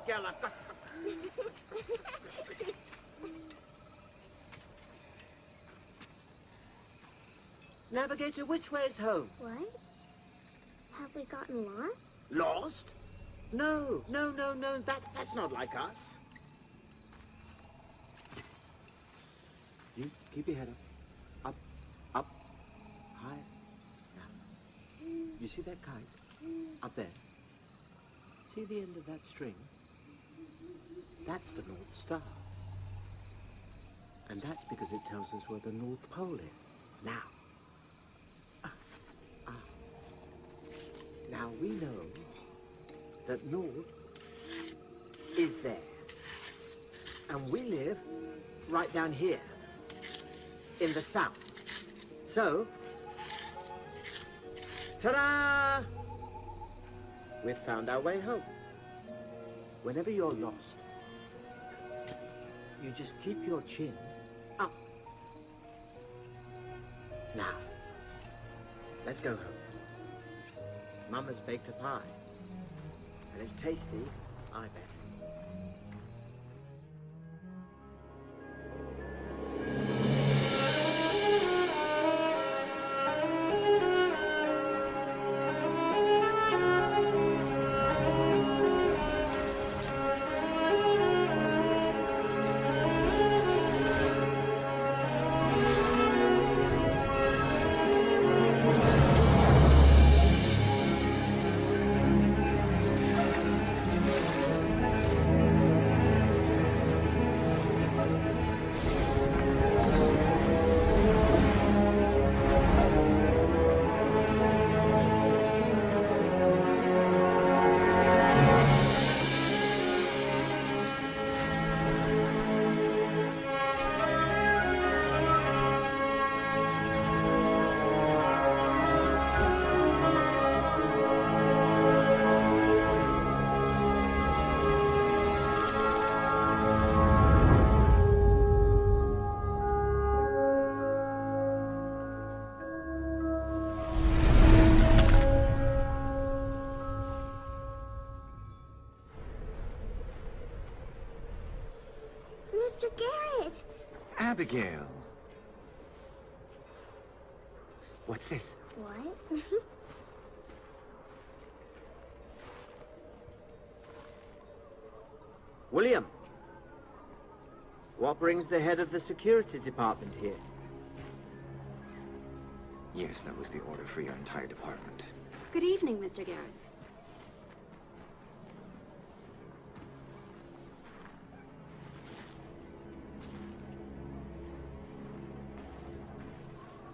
Abigail, I've got to... Navigator, which way is home? What? Have we gotten lost? Lost? No, no, no, no, that's not like us. You keep your head up. Up, up, high. Now, you see that kite? Up there. See the end of that string? That's the North Star. And that's because it tells us where the North Pole is. Now. Now we know that North is there. And we live right down here, in the south. So, ta-da! We've found our way home. Whenever you're lost, you just keep your chin up. Now, let's go home. Mama's baked a pie, and it's tasty, I bet. Mr. Garrett! Abigail! What's this? What? William, what brings the head of the security department here? Yes, that was the order for your entire department. Good evening, Mr. Garrett.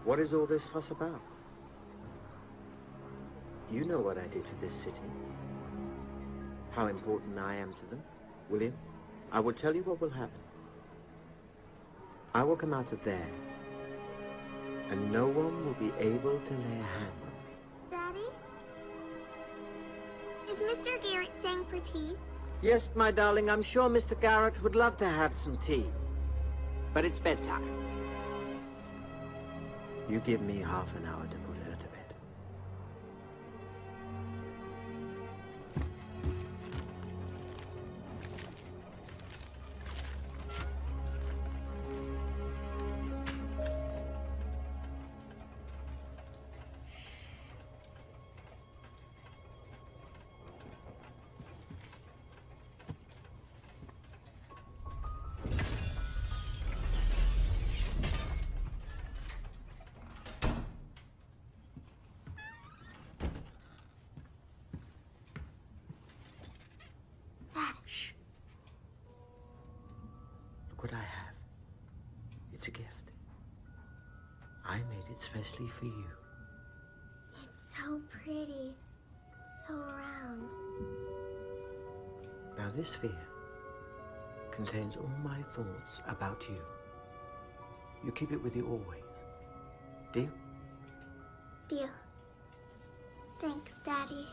What is all this fuss about? You know what I did for this city. How important I am to them. William, I will tell you what will happen. I will come out of there, and no one will be able to lay a hand on me. Daddy? Is Mr. Garrett staying for tea? Yes, my darling, I'm sure Mr. Garrett would love to have some tea. But it's bedtime. You give me half an hour to put her to bed. Shh. Look what I have. It's a gift. I made it specially for you. It's so pretty. So round. Now this sphere contains all my thoughts about you. You keep it with you always. Deal? Deal. Thanks, Daddy.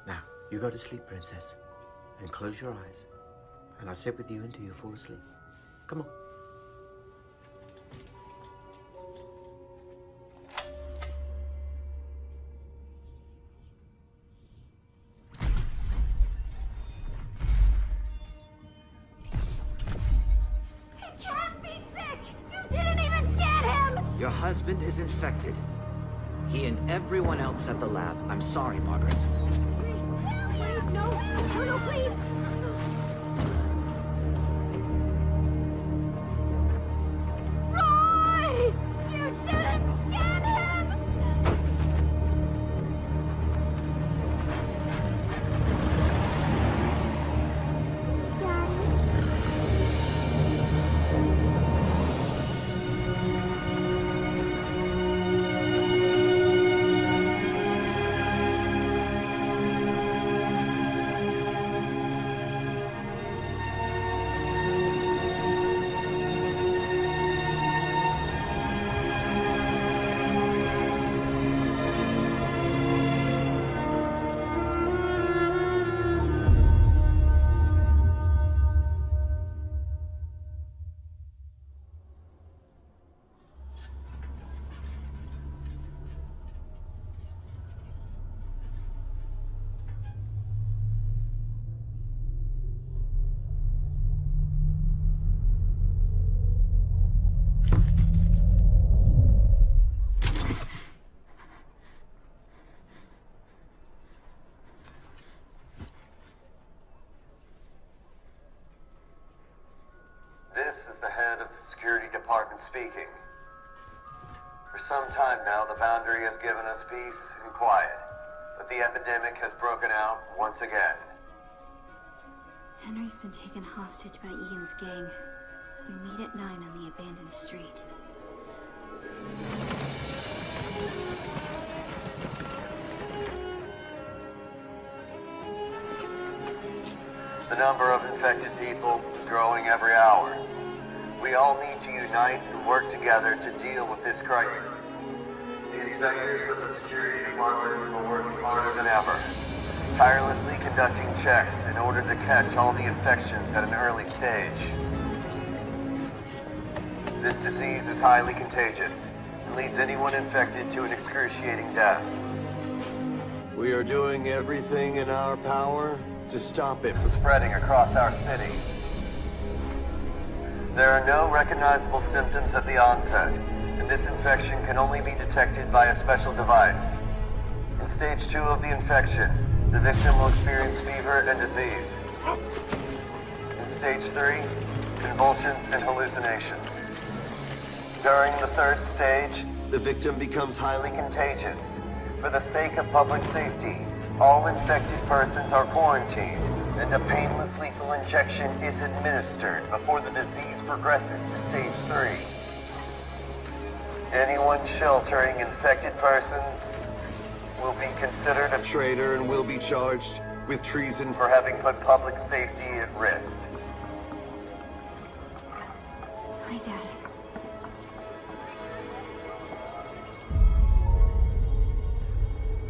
Now, you go to sleep, Princess, and close your eyes, and I'll sit with you until you fall asleep. Come on. Your husband is infected. He and everyone else at the lab. I'm sorry, Margaret. Wait, no, please. Roy! You didn't scan him! This is the head of the security department speaking. For some time now, the Boundary has given us peace and quiet, but the epidemic has broken out once again. Henry's been taken hostage by Ian's gang. We meet at 9 on the abandoned street. The number of infected people is growing every hour. We all need to unite and work together to deal with this crisis. The inspectors of the security department are working harder than ever, tirelessly conducting checks in order to catch all the infections at an early stage. This disease is highly contagious and leads anyone infected to an excruciating death. We are doing everything in our power to stop it from spreading across our city. There are no recognizable symptoms at the onset, and this infection can only be detected by a special device. In stage 2 of the infection, the victim will experience fever and disease. In stage 3, convulsions and hallucinations. During the 3rd stage, the victim becomes highly contagious. For the sake of public safety, all infected persons are quarantined, and a painless lethal injection is administered before the disease progresses to stage 3. Anyone sheltering infected persons will be considered a traitor and will be charged with treason for having put public safety at risk. Hi, Dad.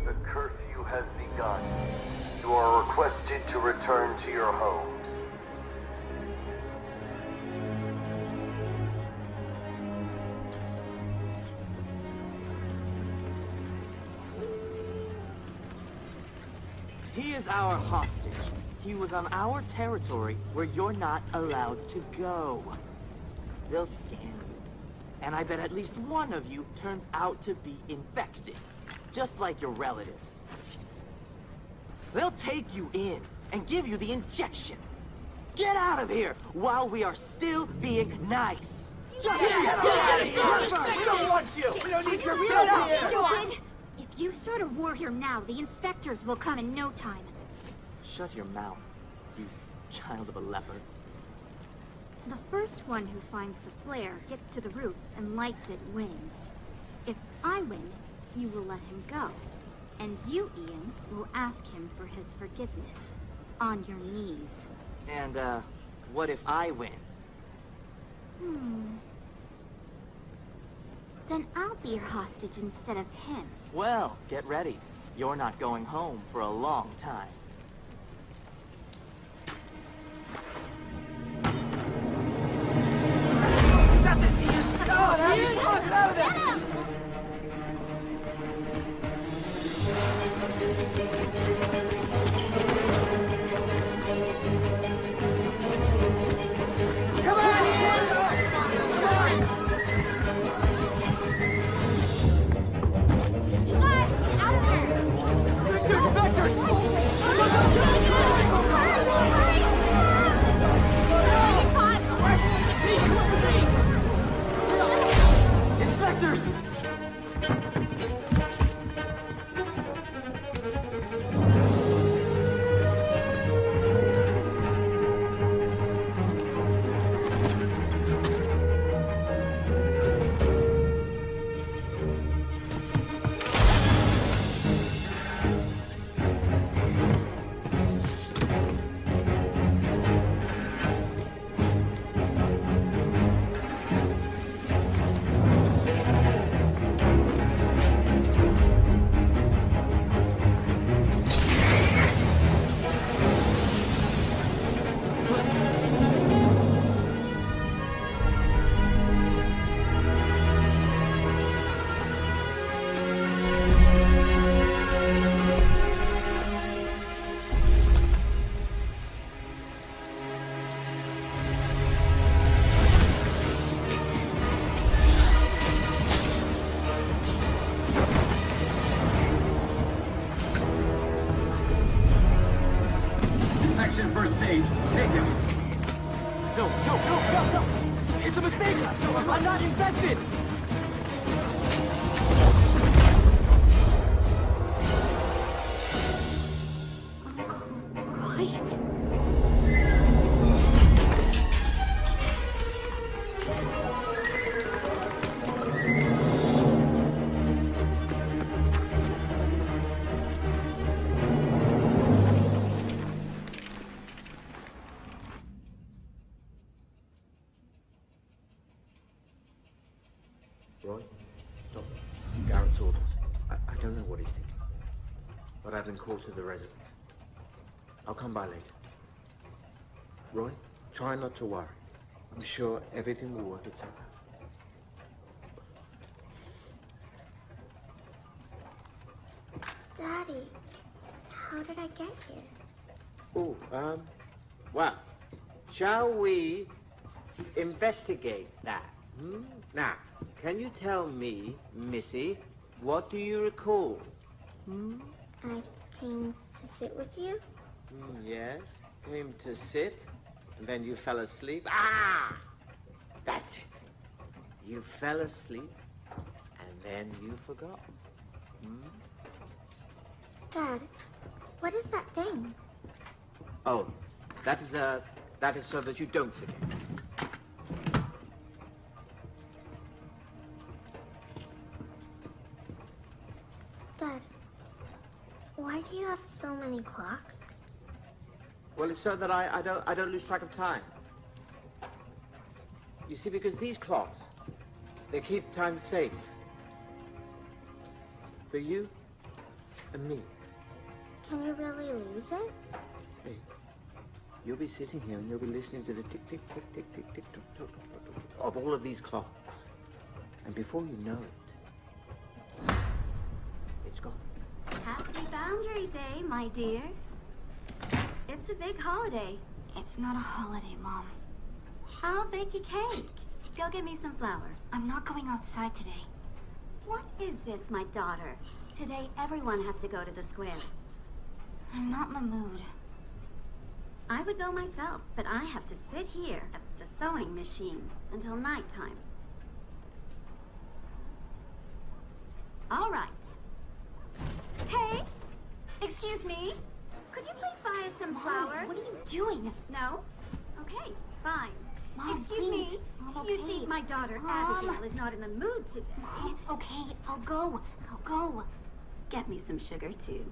The curfew has begun. You are requested to return to your homes. He is our hostage. He was on our territory where you're not allowed to go. They'll scan you. And I bet at least one of you turns out to be infected. Just like your relatives. They'll take you in and give you the injection. Get out of here while we are still being nice. Just get out of here! We don't want you! We don't need your blood here! If you start a war here now, the inspectors will come in no time. Shut your mouth, you child of a leper. The first one who finds the flare gets to the roof and lights it wins. If I win, you will let him go. And you, Ian, will ask him for his forgiveness. On your knees. And, what if I win? Then I'll be your hostage instead of him. Well, get ready. You're not going home for a long time. monsters! Infection first stage. Take him. No, no, no, no, no! It's a mistake! I'm not infected! Roy? Roy, stop. Garrett's orders. I don't know what he's thinking. But I've been called to the residence. I'll come by later. Roy, try not to worry. I'm sure everything will work itself out. Daddy, how did I get here? Oh, well, shall we investigate that? Now, can you tell me, Missy, what do you recall? I came to sit with you. Yes, came to sit, and then you fell asleep. Ah! That's it. You fell asleep, and then you forgot. Dad, what is that thing? Oh, that is so that you don't forget. Dad, why do you have so many clocks? Well, it's so that I don't lose track of time. You see, because these clocks, they keep time safe. For you and me. Can you really lose it? Hey, you'll be sitting here and you'll be listening to the tick, tick, tick, tick, tick, tick, tock, tock, tock, tock, tock, of all of these clocks. And before you know it, it's gone. Happy Boundary Day, my dear. It's a big holiday. It's not a holiday, Mom. I'll bake a cake. Go get me some flour. I'm not going outside today. What is this, my daughter? Today, everyone has to go to the square. I'm not in the mood. I would go myself, but I have to sit here at the sewing machine until nighttime. All right. Hey! Excuse me? Could you please buy us some flour? What are you doing? No? Okay, fine. Mom, Excuse me. please. Mom, You okay. see, my daughter Mom. Abigail is not in the mood today. Mom, okay, I'll go. I'll go. Get me some sugar, too.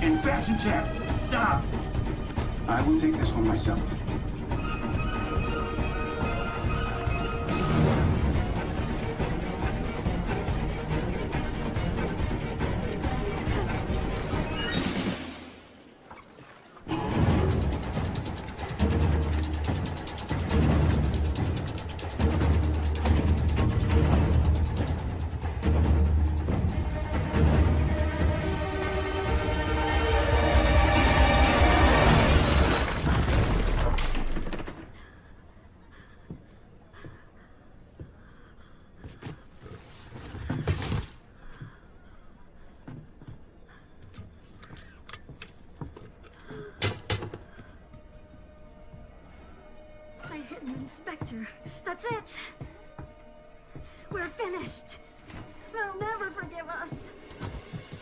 Infection check. Stop. I will take this one myself. it. We're finished. They'll never forgive us.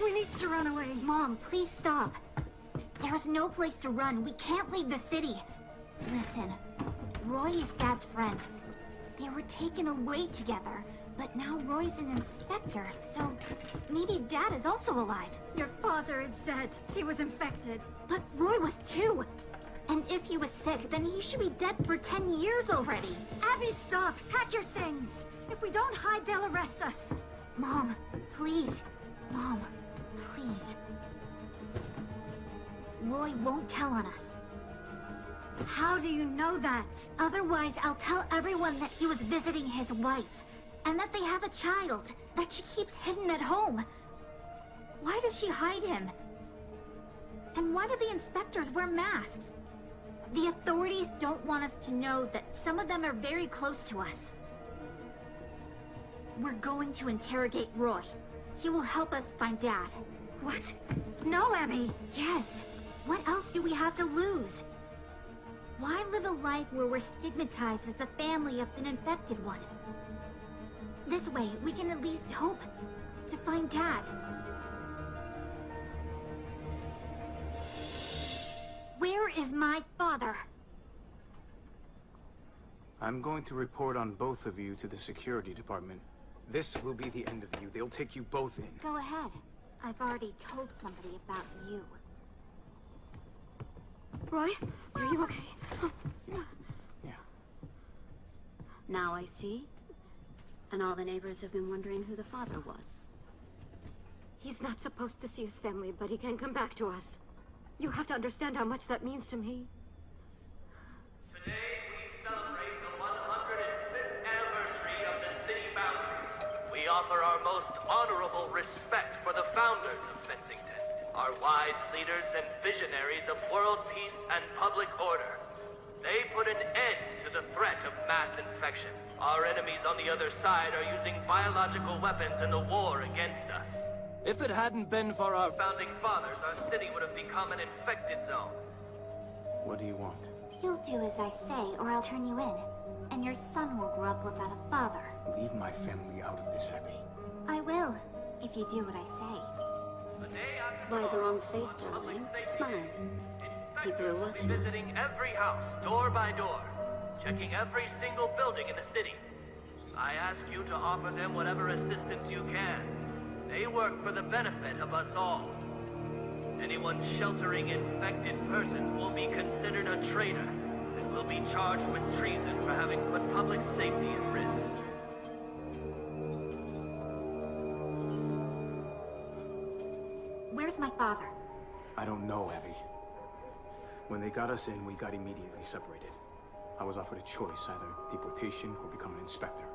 We need to run away. Mom, please stop. There's no place to run. We can't leave the city. Listen, Roy is Dad's friend. They were taken away together, but now Roy's an inspector, so maybe Dad is also alive. Your father is dead. He was infected. But Roy was too. And if he was sick, then he should be dead for 10 years already. Abby, stop! Pack your things! If we don't hide, they'll arrest us. Mom, please. Mom, please. Roy won't tell on us. How do you know that? Otherwise, I'll tell everyone that he was visiting his wife, and that they have a child that she keeps hidden at home. Why does she hide him? And why do the inspectors wear masks? The authorities don't want us to know that some of them are very close to us. We're going to interrogate Roy. He will help us find Dad. What? No, Abby! Yes! What else do we have to lose? Why live a life where we're stigmatized as the family of an infected one? This way, we can at least hope to find Dad. Where is my father? I'm going to report on both of you to the security department. This will be the end of you. They'll take you both in. Go ahead. I've already told somebody about you. Roy, are you okay? Yeah. Now I see. And all the neighbors have been wondering who the father was. He's not supposed to see his family, but he can come back to us. You have to understand how much that means to me. Today we celebrate the 105th anniversary of the city boundary. We offer our most honorable respect for the founders of Fensington, our wise leaders and visionaries of world peace and public order. They put an end to the threat of mass infection. Our enemies on the other side are using biological weapons in the war against us. If it hadn't been for our Founding fathers, our city would have become an infected zone. What do you want? You'll do as I say, or I'll turn you in. And your son will grow up without a father. Leave my family out of this, Abby. I will, if you do what I say. The day after Why the tomorrow, wrong face, darling? public safety Smile. People are inspectors will be watching us. visiting every house, door by door, checking every single building in the city. I ask you to offer them whatever assistance you can. They work for the benefit of us all. Anyone sheltering infected persons will be considered a traitor and will be charged with treason for having put public safety at risk. Where's my father? I don't know, Abby. When they got us in, we got immediately separated. I was offered a choice, either deportation or become an inspector.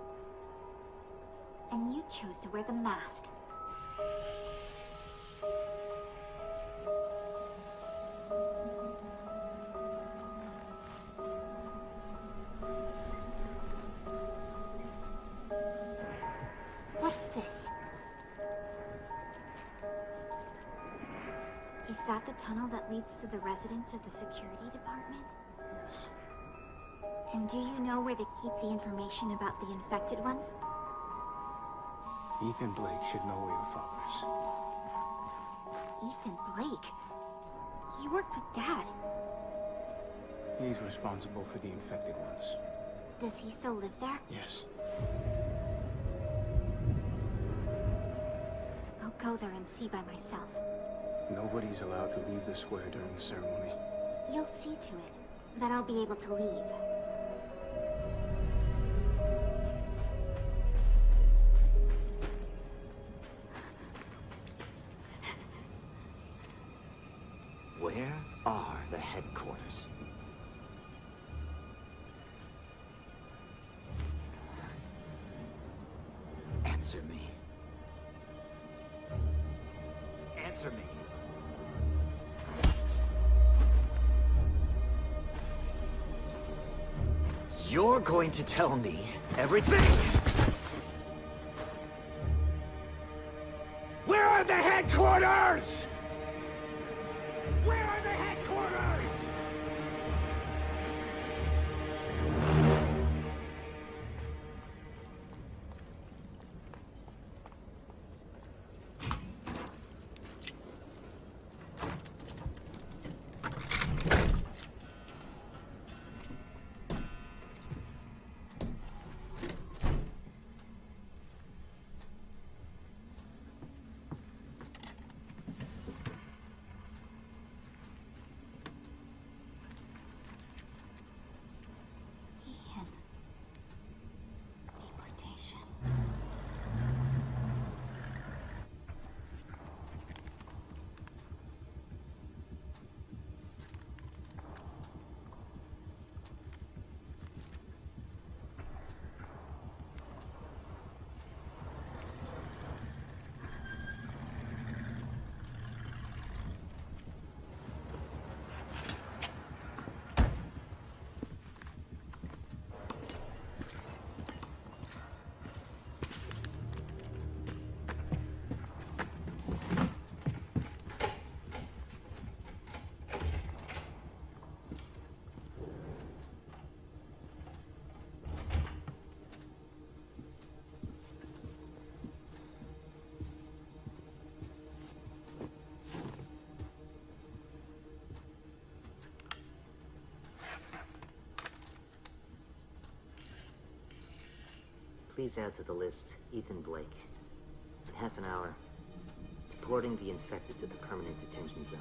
And you chose to wear the mask. What's this? Is that the tunnel that leads to the residence of the security department? Yes. And do you know where they keep the information about the infected ones? Ethan Blake should know where your father is. Ethan Blake? He worked with Dad. He's responsible for the infected ones. Does he still live there? Yes. I'll go there and see by myself. Nobody's allowed to leave the square during the ceremony. You'll see to it that I'll be able to leave. Where are the headquarters? Answer me. Answer me. You're going to tell me everything? Where are the headquarters? Where are the headquarters? please add to the list Ethan Blake. In half an hour, deporting the infected to the permanent detention zone.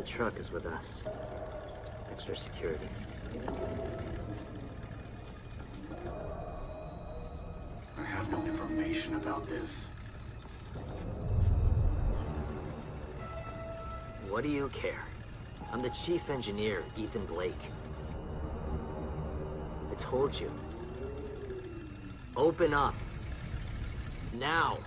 The truck is with us. Extra security. I have no information about this. What do you care? I'm the chief engineer, Ethan Blake. I told you. Open up. Now.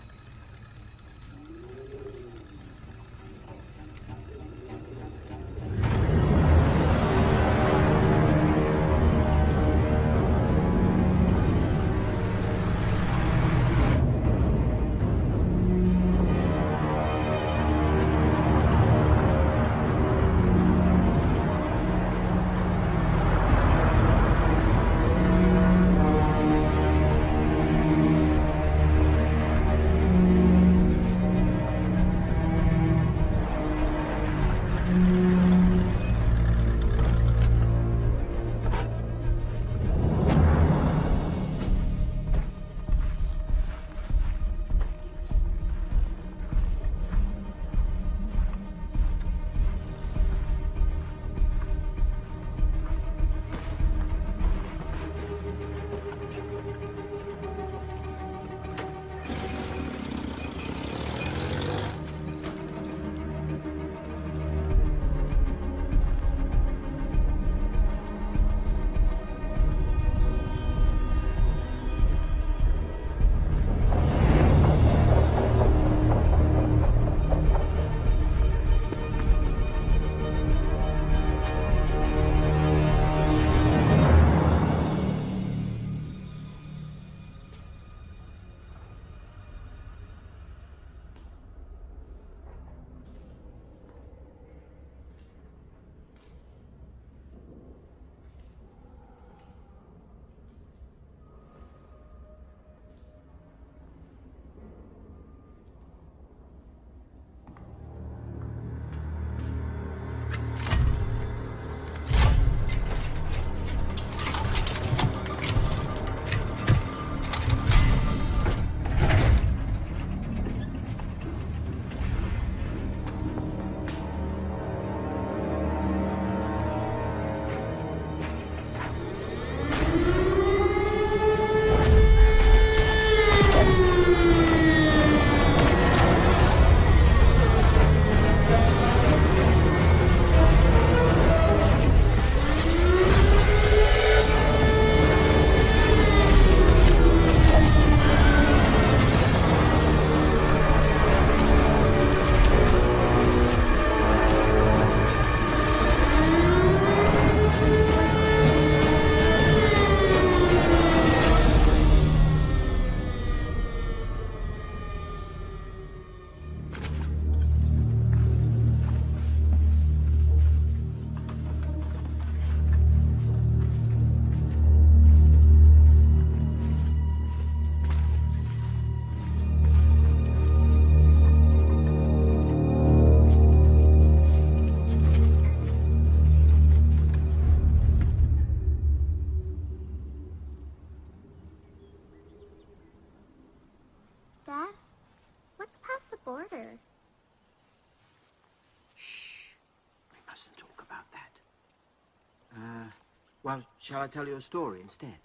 Well, shall I tell you a story instead?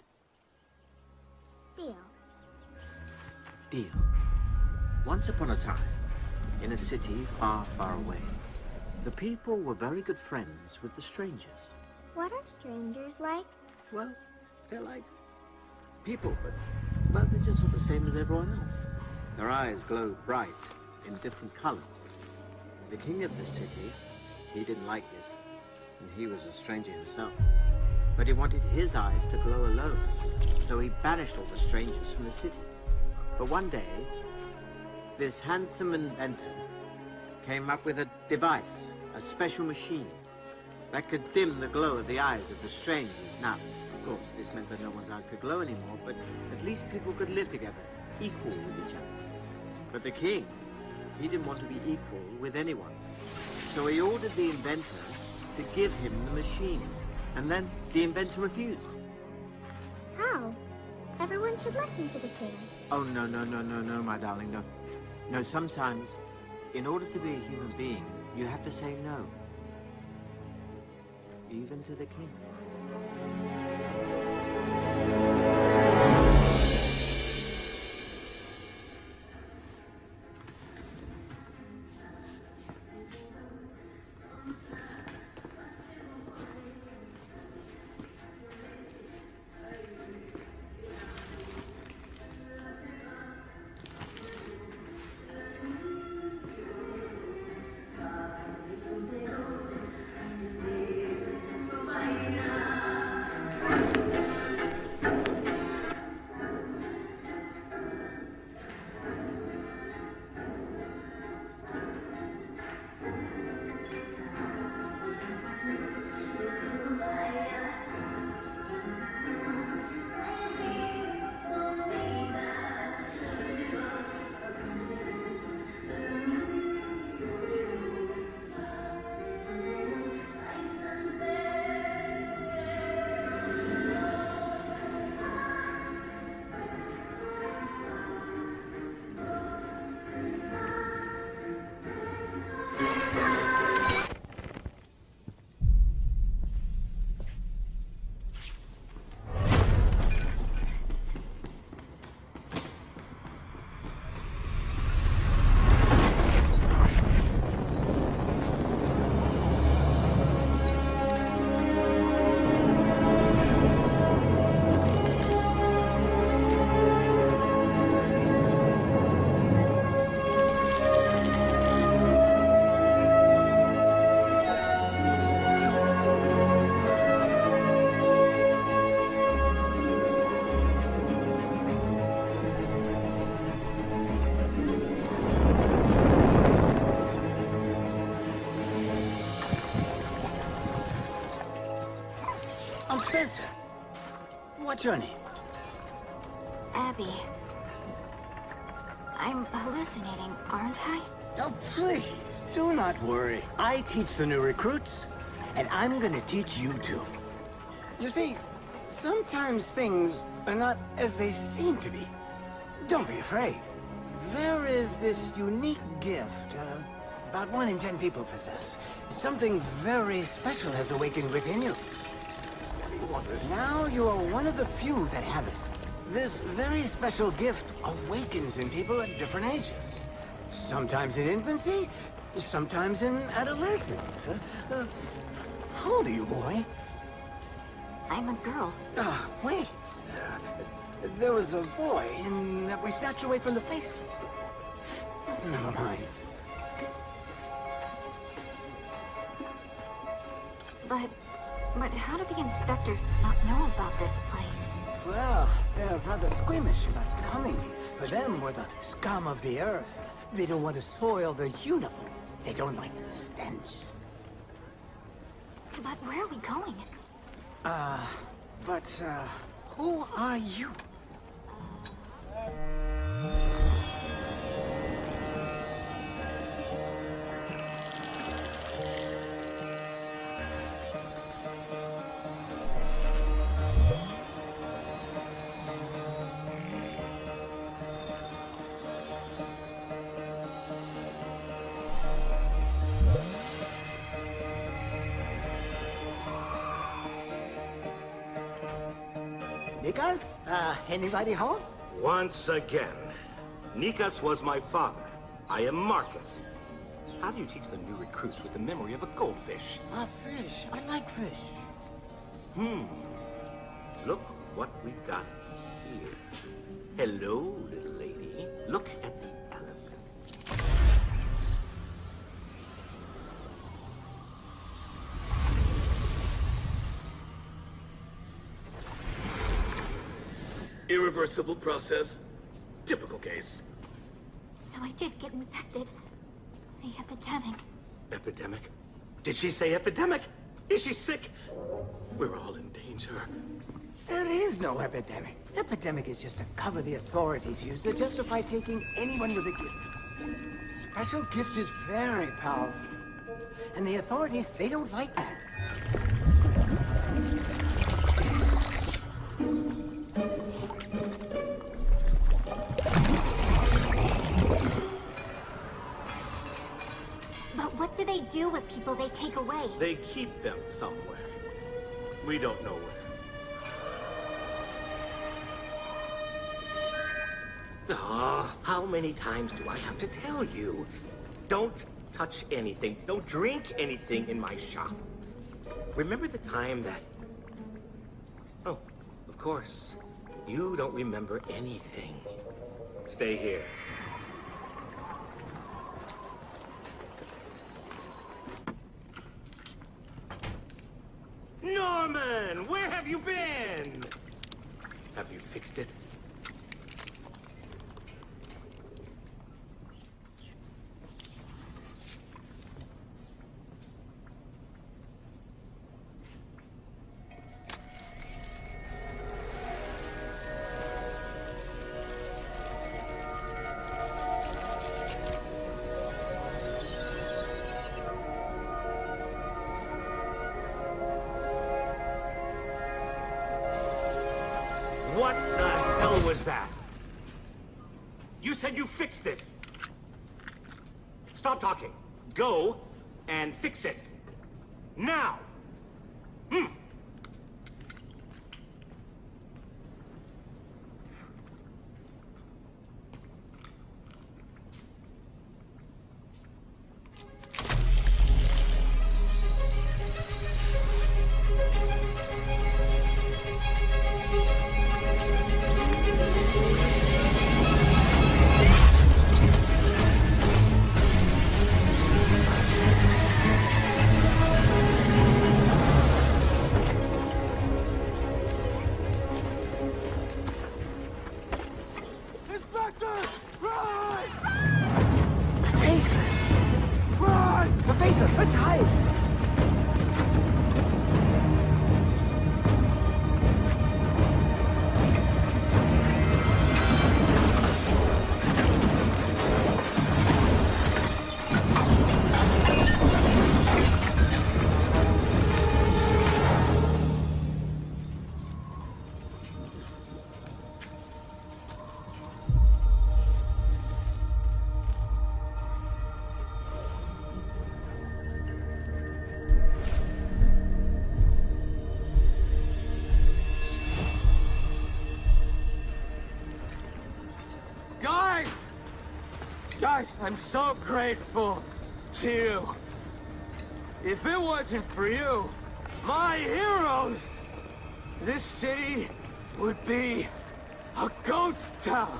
Deal. Deal. Once upon a time, in a city far, far away, the people were very good friends with the strangers. What are strangers like? Well, they're like people, but they're just not the same as everyone else. Their eyes glowed bright in different colors. The king of the city, he didn't like this, and he was a stranger himself. But he wanted his eyes to glow alone, so he banished all the strangers from the city. But one day, this handsome inventor came up with a device, a special machine, that could dim the glow of the eyes of the strangers. Now, of course, this meant that no one's eyes could glow anymore, but at least people could live together, equal with each other. But the king, he didn't want to be equal with anyone. So he ordered the inventor to give him the machine. And then the inventor refused. How? Everyone should listen to the king. Oh, no, my darling, no. No, sometimes, in order to be a human being, you have to say no. Even to the king. I'm Spencer. What's your name? Abby. I'm hallucinating, aren't I? Oh, please, do not worry. I teach the new recruits, and I'm gonna teach you too. You see, sometimes things are not as they seem to be. Don't be afraid. There is this unique gift, about 1 in 10 people possess. Something very special has awakened within you. Now you are one of the few that have it. This very special gift awakens in people at different ages. Sometimes in infancy, sometimes in adolescence. How old are you, boy? I'm a girl. Wait. There was a boy in that we snatched away from the faceless. Never mind. But how do the inspectors not know about this place? Well, they're rather squeamish about coming. For them, we're the scum of the earth. They don't want to soil their uniform. They don't like the stench. But where are we going? Who are you? Nikas? Anybody home? Once again. Nikas was my father. I am Marcus. How do you teach the new recruits with the memory of a goldfish? Fish. I like fish. Look what we've got here. Hello, little lady. Look at the elephant. Irreversible process. Typical case. So I did get infected. The epidemic. Epidemic? Did she say epidemic? Is she sick? We're all in danger. There is no epidemic. Epidemic is just a cover the authorities use to justify taking anyone with a gift. Special gift is very powerful. And the authorities, they don't like that. But what do they do with people they take away? They keep them somewhere. We don't know where. How many times do I have to tell you? Don't touch anything. Don't drink anything in my shop. Remember the time that... Oh, of course. You don't remember anything. Stay here. Norman! Where have you been? Have you fixed it? What the hell was that? You said you fixed it. Stop talking. Go and fix it. Now! Let's hide! Guys, I'm so grateful to you. If it wasn't for you, my heroes, this city would be a ghost town.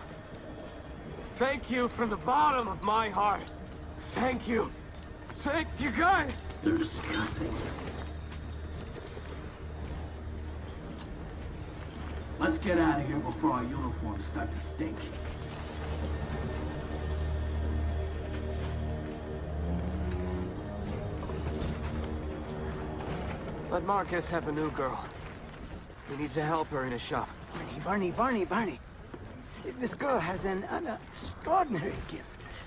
Thank you from the bottom of my heart. Thank you. Thank you, guys. You're disgusting. Let's get out of here before our uniforms start to stink. Let Marcus have a new girl. He needs to help her in his shop. Barney. This girl has an extraordinary gift.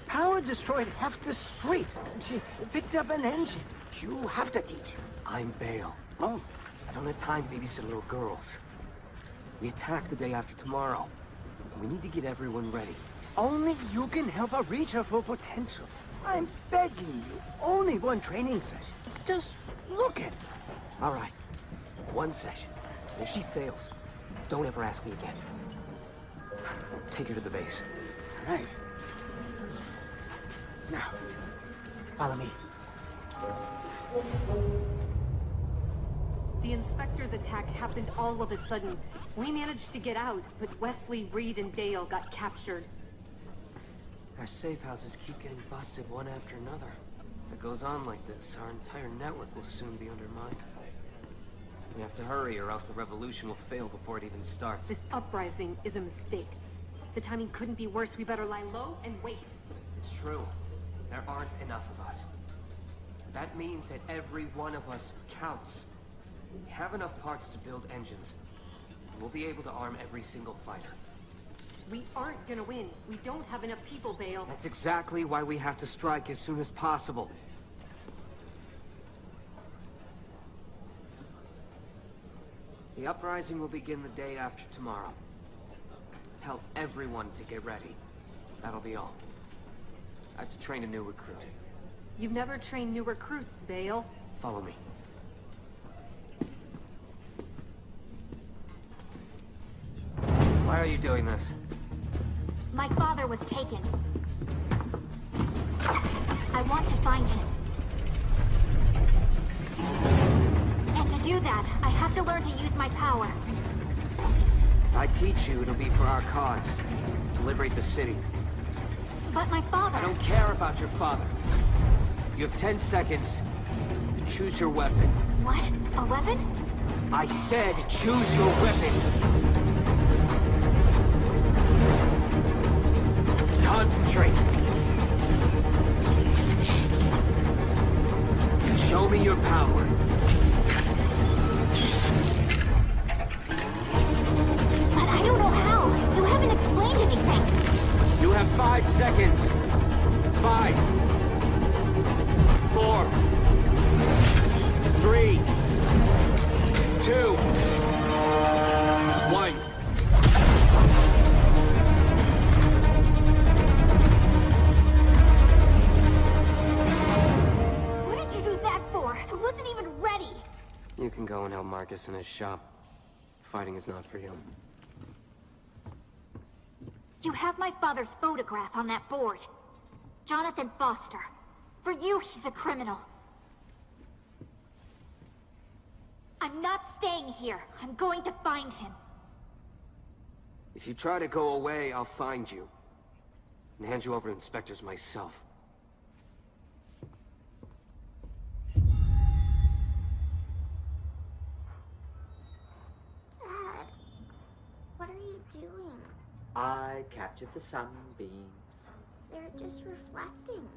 Power destroyed half the street. She picked up an engine. You have to teach her. I'm Bale. Oh. I don't have time to babysit little girls. We attack the day after tomorrow. We need to get everyone ready. Only you can help her reach her full potential. I'm begging you. Only one training session. Just look at her. All right. One session. If she fails, Don't ever ask me again. Take her to the base. All right. Now, follow me. The Inspector's attack happened all of a sudden. We managed to get out, but Wesley, Reed, and Dale got captured. Our safe houses keep getting busted one after another. If it goes on like this, our entire network will soon be undermined. We have to hurry, or else the revolution will fail before it even starts. This uprising is a mistake. The timing couldn't be worse. We better lie low and wait. It's true. There aren't enough of us. That means that every one of us counts. We have enough parts to build engines. We'll be able to arm every single fighter. We aren't gonna win. We don't have enough people, Bale. That's exactly why we have to strike as soon as possible. The uprising will begin the day after tomorrow. Tell everyone to get ready. That'll be all. I have to train a new recruit. You've never trained new recruits, Bale. Follow me. Why are you doing this? My father was taken. I want to find him. And to do that, I have to learn to use my power. If I teach you, it'll be for our cause. To liberate the city. But my father... I don't care about your father. You have 10 seconds to choose your weapon. What? A weapon? I said choose your weapon! Concentrate! Show me your power. But I don't know how. You haven't explained anything. You have 5 seconds. 5, 4, 3, 2, 1. What did you do that for? I wasn't even ready. You can go and help Marcus in his shop. Fighting is not for you. You have my father's photograph on that board. Jonathan Foster. For you, he's a criminal. I'm not staying here. I'm going to find him. If you try to go away, I'll find you. And hand you over to inspectors myself. Dad, what are you doing? I captured the sunbeams. They're just reflecting.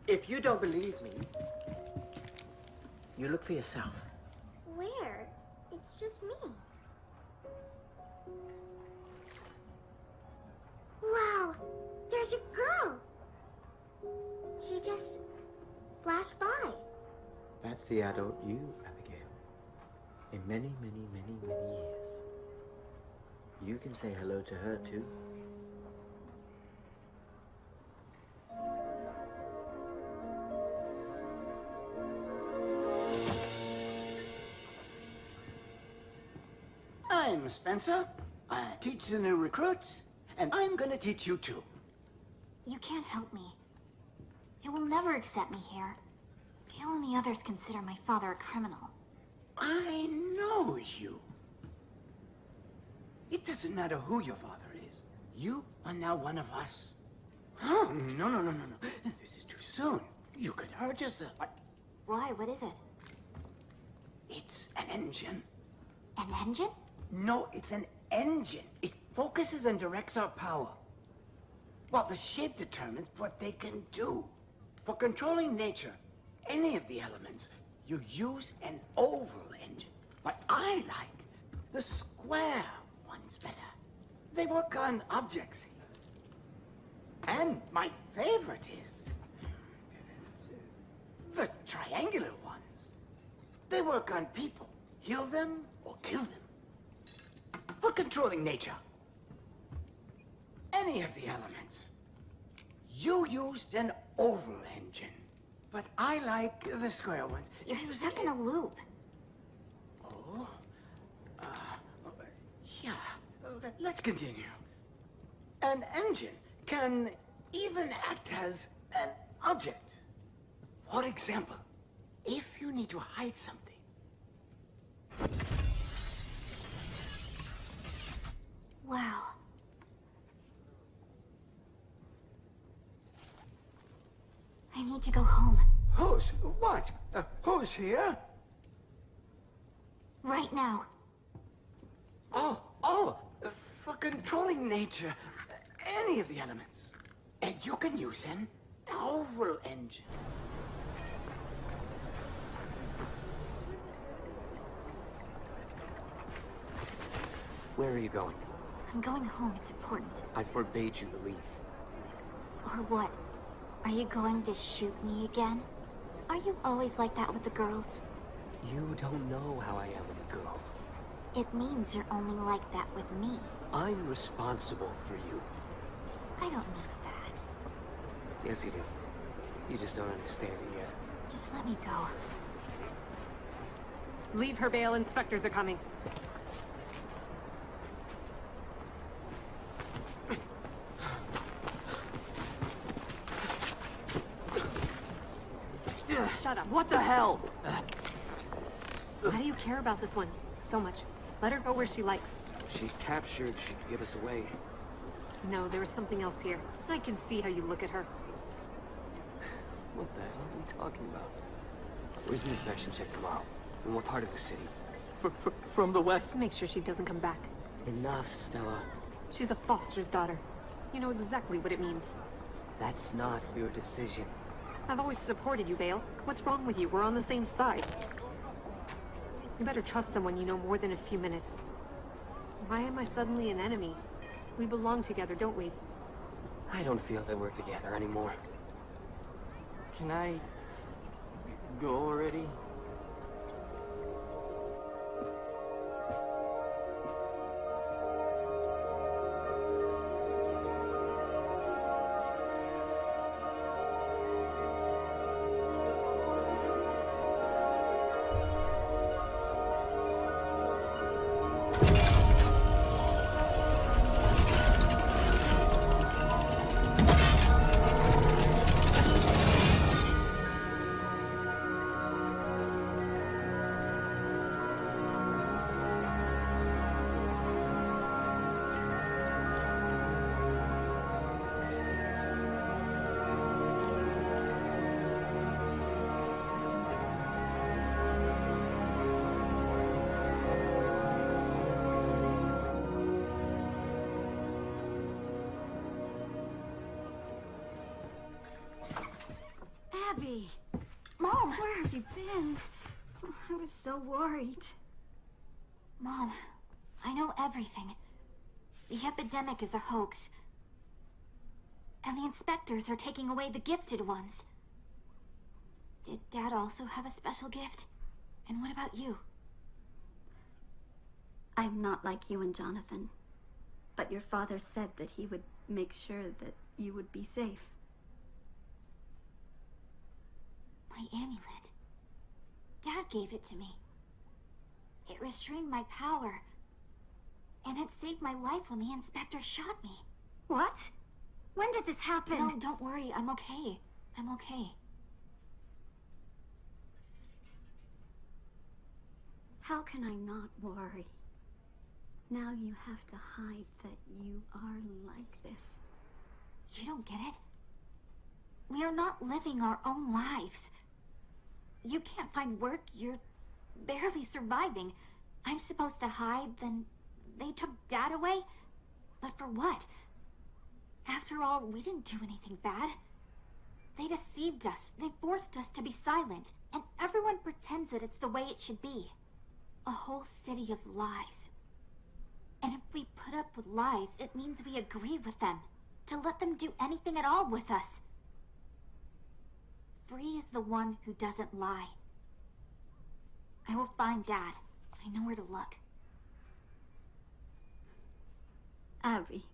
If you don't believe me, you look for yourself. Where? It's just me. Wow, there's a girl. She just flashed by. That's the adult you, Abigail. In many, many, many, many years. You can say hello to her, too. I'm Spencer. I teach the new recruits, and I'm gonna teach you too. You can't help me. They will never accept me here. Gale and the others consider my father a criminal. I know you. It doesn't matter who your father is. You are now one of us. Oh, no. This is too soon. You could hurt yourself. Why? What is it? It's an engine. An engine? No, it's an engine. It focuses and directs our power. Well, the shape determines what they can do. For controlling nature, any of the elements, you use an oval engine. But I like the square ones better. They work on objects. And my favorite is the triangular ones. They work on people. Heal them or kill them. For controlling nature. Any of the elements. You used an oval engine. But I like the square ones. You're stuck in a loop. Oh? Yeah. let's continue. An engine can even act as an object. For example, if you need to hide something. Wow. I need to go home. Who's... what? Who's here? Right now. For controlling nature, any of the elements. And you can use an oval engine. Where are you going? I'm going home. It's important. I forbade you to leave. Or what? Are you going to shoot me again? Are you always like that with the girls? You don't know how I am with the girls. It means you're only like that with me. I'm responsible for you. I don't need that. Yes, you do. You just don't understand it yet. Just let me go. Leave her, Bale. Inspectors are coming. Shut up. What the hell? Why do you care about this one so much? Let her go where she likes. If she's captured, she could give us away. No, there is something else here. I can see how you look at her. What the hell are you talking about? Where's the infection check tomorrow? In what part of the city? From the west. Make sure she doesn't come back. Enough, Stella. She's a foster's daughter. You know exactly what it means. That's not your decision. I've always supported you, Bale. What's wrong with you? We're on the same side. You better trust someone you know more than a few minutes. Why am I suddenly an enemy? We belong together, don't we? I don't feel that we're together anymore. Can I... go already? Abby! Mom, where have you been? I was so worried. Mom, I know everything. The epidemic is a hoax. And the inspectors are taking away the gifted ones. Did Dad also have a special gift? And what about you? I'm not like you and Jonathan. But your father said that he would make sure that you would be safe. My amulet. Dad gave it to me. It restrained my power. And it saved my life when the inspector shot me. What? When did this happen? No, don't worry. I'm okay. I'm okay. How can I not worry? Now you have to hide that you are like this. You don't get it? We are not living our own lives. You can't find work, you're barely surviving. I'm supposed to hide, then they took Dad away? But for what? After all, we didn't do anything bad. They deceived us, they forced us to be silent, and everyone pretends that it's the way it should be. A whole city of lies. And if we put up with lies, it means we agree with them. To let them do anything at all with us. Free is the one who doesn't lie. I will find Dad. I know where to look. Abby.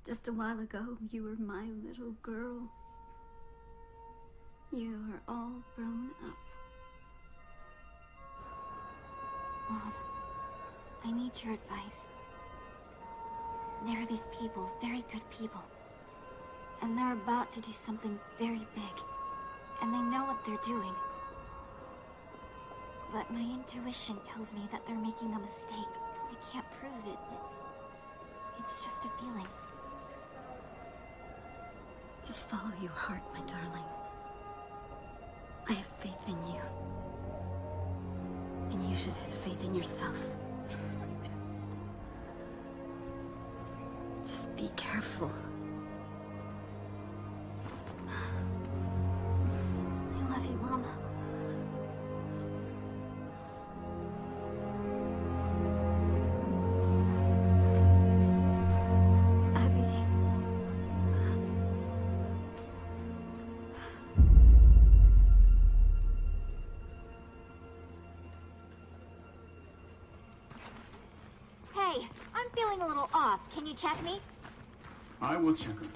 Just a while ago, you were my little girl. You are all grown up. Mom, I need your advice. There are these people, very good people. And they're about to do something very big. And they know what they're doing. But my intuition tells me that they're making a mistake. I can't prove it. It's just a feeling. Just follow your heart, my darling. I have faith in you. And you should have faith in yourself. Just be careful. I love you, Mom. Hey, I'm feeling a little off. Can you check me? I will check her.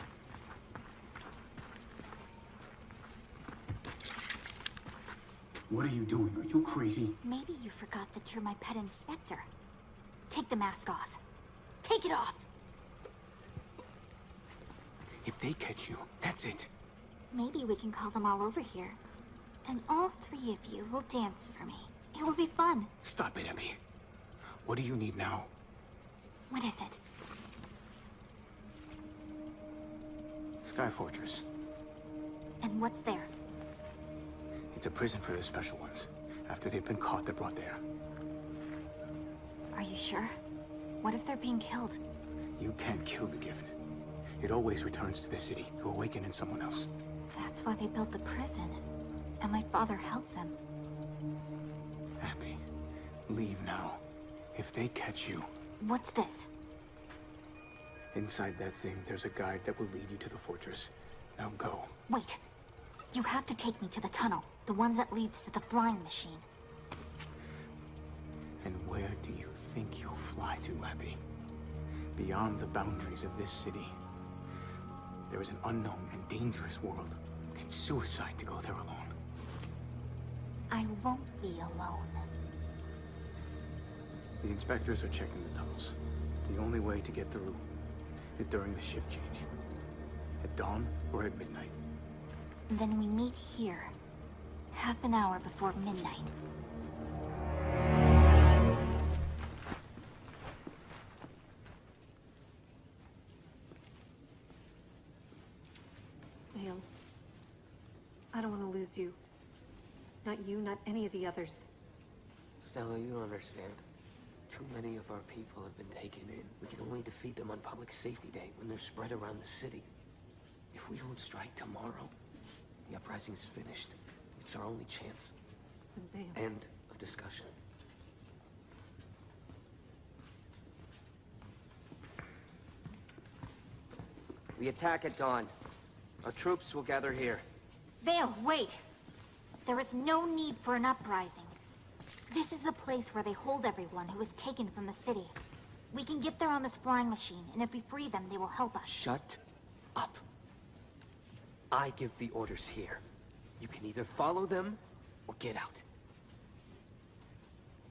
What are you doing? Are you crazy? Maybe you forgot that you're my pet inspector. Take the mask off. Take it off! If they catch you, that's it. Maybe we can call them all over here. And all three of you will dance for me. It will be fun. Stop it, Abby. What do you need now? What is it? Sky Fortress. And what's there? It's a prison for the special ones. After they've been caught, they're brought there. Are you sure? What if they're being killed? You can't kill the gift. It always returns to the city to awaken in someone else. That's why they built the prison. And my father helped them. Abby, leave now. If they catch you... What's this? Inside that thing, there's a guide that will lead you to the fortress. Now go. Wait. You have to take me to the tunnel. The one that leads to the flying machine. And where do you think you'll fly to, Abby? Beyond the boundaries of this city. There is an unknown and dangerous world. It's suicide to go there alone. I won't be alone. The inspectors are checking the tunnels. The only way to get through is during the shift change. At dawn or at midnight. Then we meet here. Half an hour before midnight. Vale, I don't want to lose you. Not you, not any of the others. Stella, you don't understand. Too many of our people have been taken in. We can only defeat them on Public Safety Day when they're spread around the city. If we don't strike tomorrow, the uprising's finished. It's our only chance. End of discussion. We attack at dawn. Our troops will gather here. Vale, wait! There is no need for an uprising. This is the place where they hold everyone who was taken from the city. We can get there on this flying machine, and if we free them, they will help us. Shut up. I give the orders here. You can either follow them, or get out.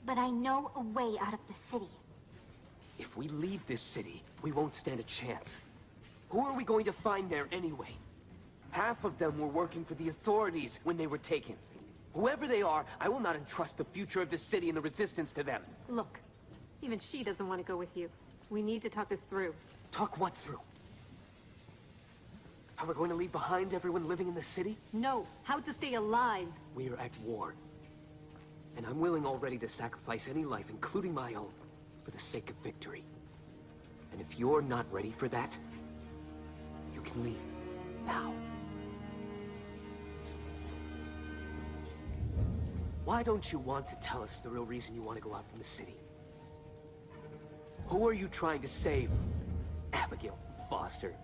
But I know a way out of the city. If we leave this city, we won't stand a chance. Who are we going to find there anyway? Half of them were working for the authorities when they were taken. Whoever they are, I will not entrust the future of this city and the resistance to them. Look, even she doesn't want to go with you. We need to talk this through. Talk what through? How we're going to leave behind everyone living in the city? No, how to stay alive. We are at war. And I'm willing already to sacrifice any life, including my own, for the sake of victory. And if you're not ready for that, you can leave now. Why don't you want to tell us the real reason you want to go out from the city? Who are you trying to save, Abigail Foster?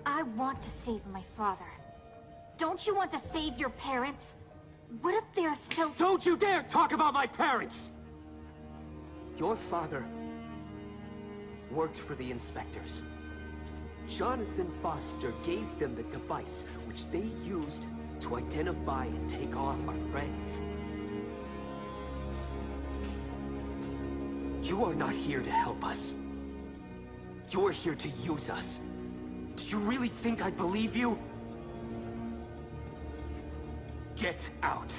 I want to save my father. Don't you want to save your parents? What if they're still— Don't you dare talk about my parents! Your father worked for the inspectors. Jonathan Foster gave them the device which they used to identify and take off our friends. You are not here to help us. You are here to use us. Did you really think I'd believe you? Get out.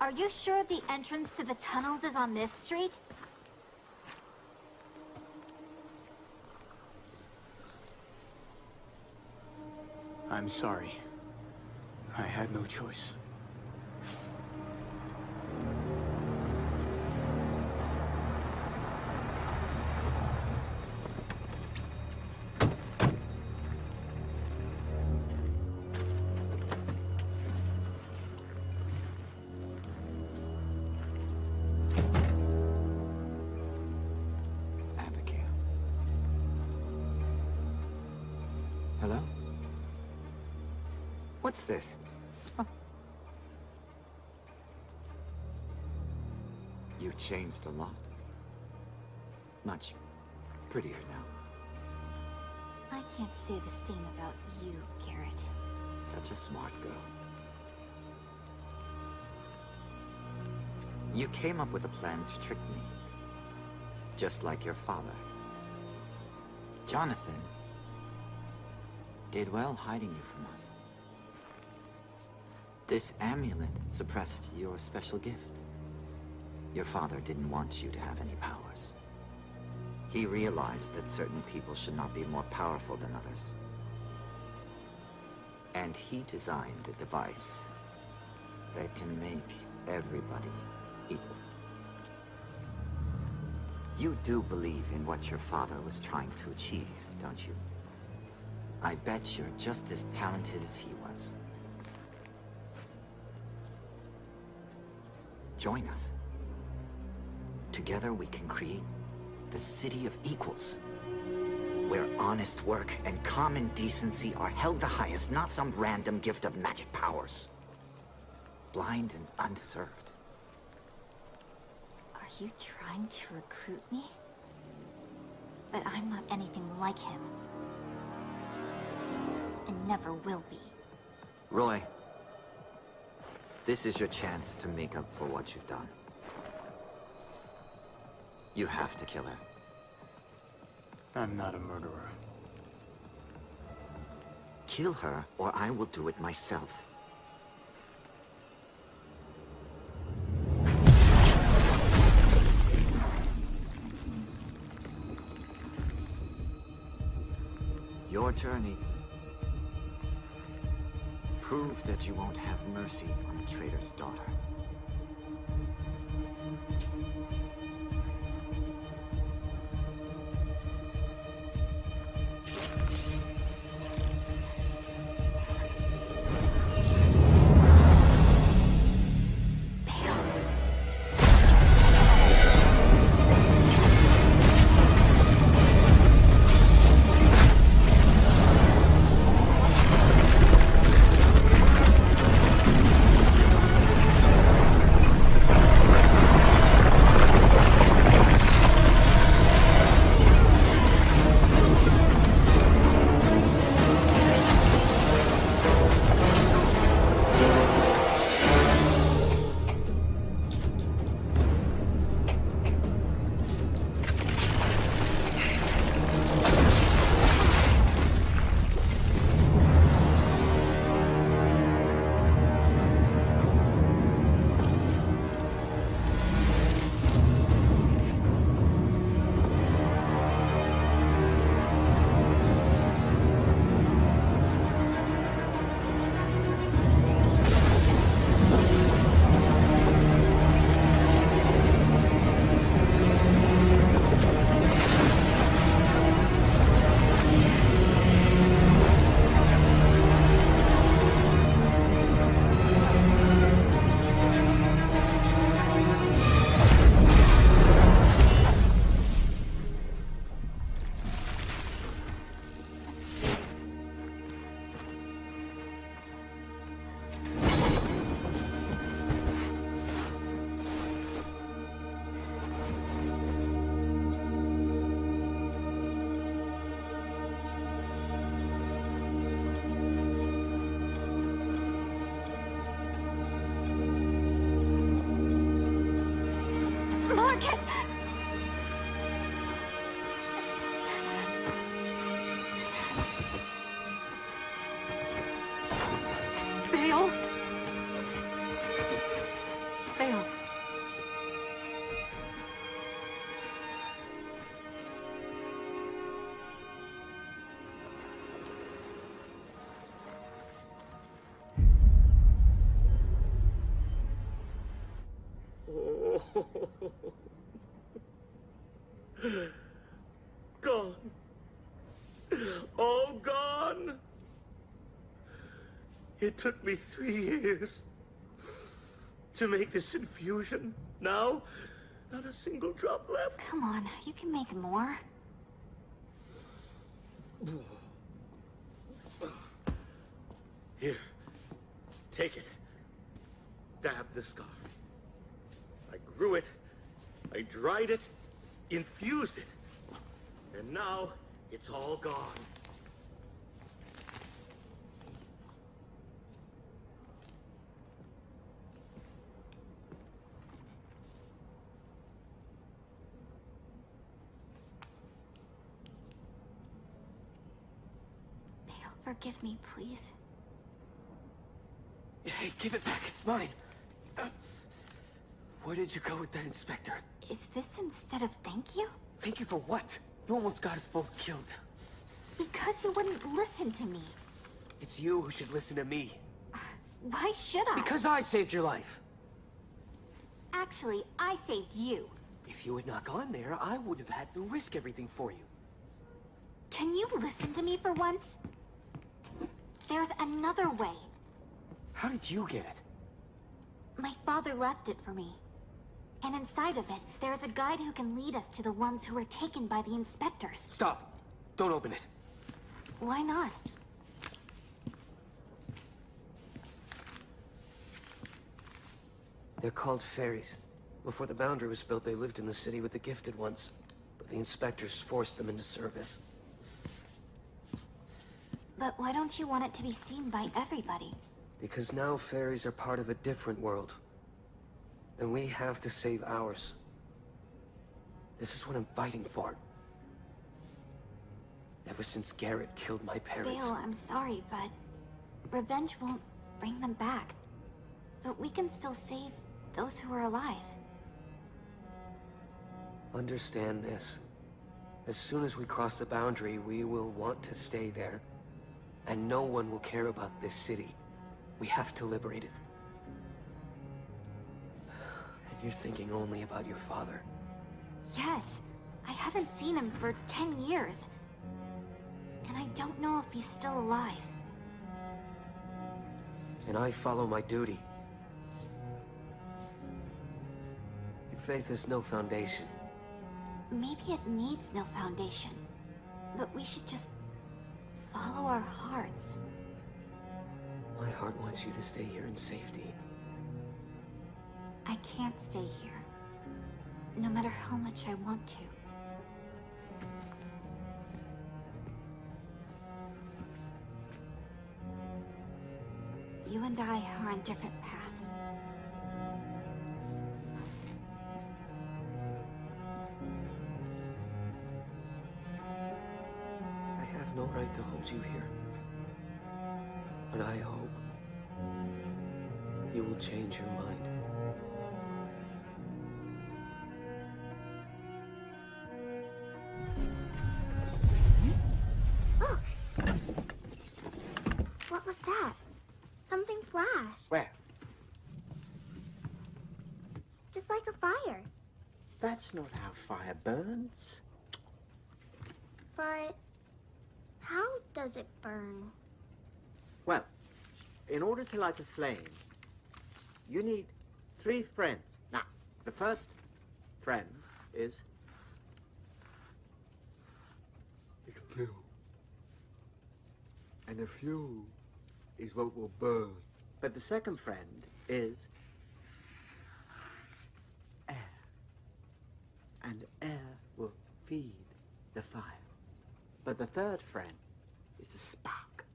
Are you sure the entrance to the tunnels is on this street? I'm sorry. I had no choice. Abigail. Hello? What's this? Huh. You changed a lot. Much prettier now. I can't say the same about you, Garrett. Such a smart girl. You came up with a plan to trick me. Just like your father. Jonathan did well hiding you from us. This amulet suppressed your special gift. Your father didn't want you to have any powers. He realized that certain people should not be more powerful than others. And he designed a device that can make everybody equal. You do believe in what your father was trying to achieve, don't you? I bet you're just as talented as he was. Join us. Together we can create the City of Equals, where honest work and common decency are held the highest, not some random gift of magic powers. Blind and undeserved. Are you trying to recruit me? But I'm not anything like him. And never will be. Roy, this is your chance to make up for what you've done. You have to kill her. I'm not a murderer. Kill her, or I will do it myself. Your turn, Ethan. Prove that you won't have mercy on a traitor's daughter. Gone. All gone. It took me 3 years to make this infusion. Now, not a single drop left. Come on, you can make more. Here, take it. Dab the scar. I grew it, I dried it, infused it, and now it's all gone. Bale, forgive me, please. Hey, give it back, it's mine. Where did you go with that inspector? Is this instead of thank you? Thank you for what? You almost got us both killed. Because you wouldn't listen to me. It's you who should listen to me. Why should I? Because I saved your life. Actually, I saved you. If you had not gone there, I would have had to risk everything for you. Can you listen to me for once? There's another way. How did you get it? My father left it for me. And inside of it, there's a guide who can lead us to the ones who were taken by the inspectors. Stop. Don't open it. Why not? They're called fairies. Before the boundary was built, they lived in the city with the gifted ones. But the inspectors forced them into service. But why don't you want it to be seen by everybody? Because now fairies are part of a different world. And we have to save ours. This is what I'm fighting for. Ever since Garrett killed my parents. Bale, I'm sorry, but revenge won't bring them back. But we can still save those who are alive. Understand this. As soon as we cross the boundary, we will want to stay there. And no one will care about this city. We have to liberate it. And you're thinking only about your father. Yes. I haven't seen him for 10 years. And I don't know if he's still alive. And I follow my duty. Your faith has no foundation. Maybe it needs no foundation. But we should just follow our hearts. My heart wants you to stay here in safety. I can't stay here. No matter how much I want to. You and I are on different paths. I have no right to hold you here. But I hope you will change your mind. Oh! What was that? Something flashed. Where? Just like a fire. That's not how fire burns. But how does it burn? Well, in order to light a flame, you need 3 friends. Now, the first friend is fuel. And the fuel is what will burn. But the second friend is air. And air will feed the fire. But the third friend is the spark.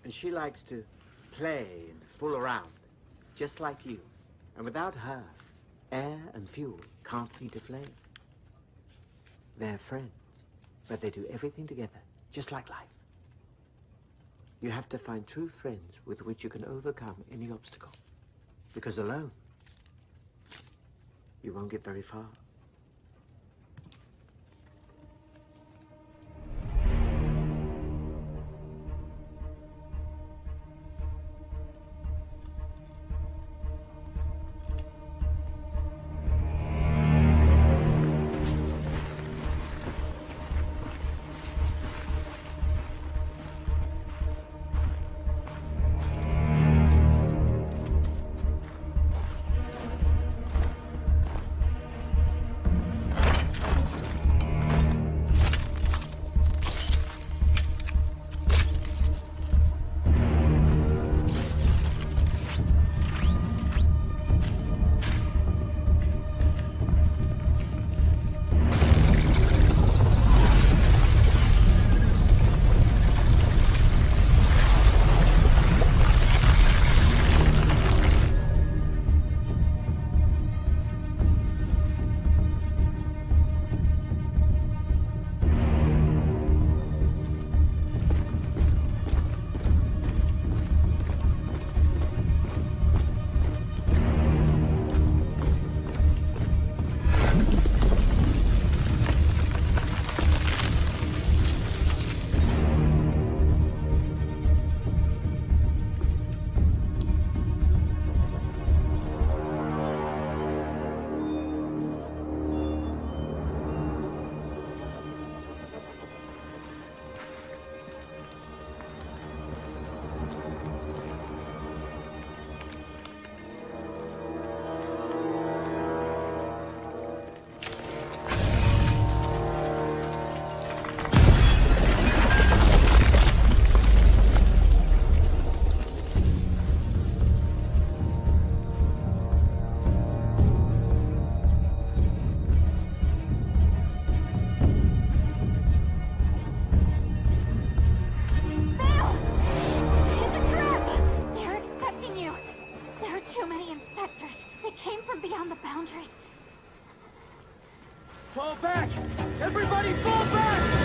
And she likes to play and fool around, just like you. And without her, air and fuel can't feed a flame. They're friends, but they do everything together, just like life. You have to find true friends with which you can overcome any obstacle. Because alone, you won't get very far. boundary. Fall back! Everybody fall back!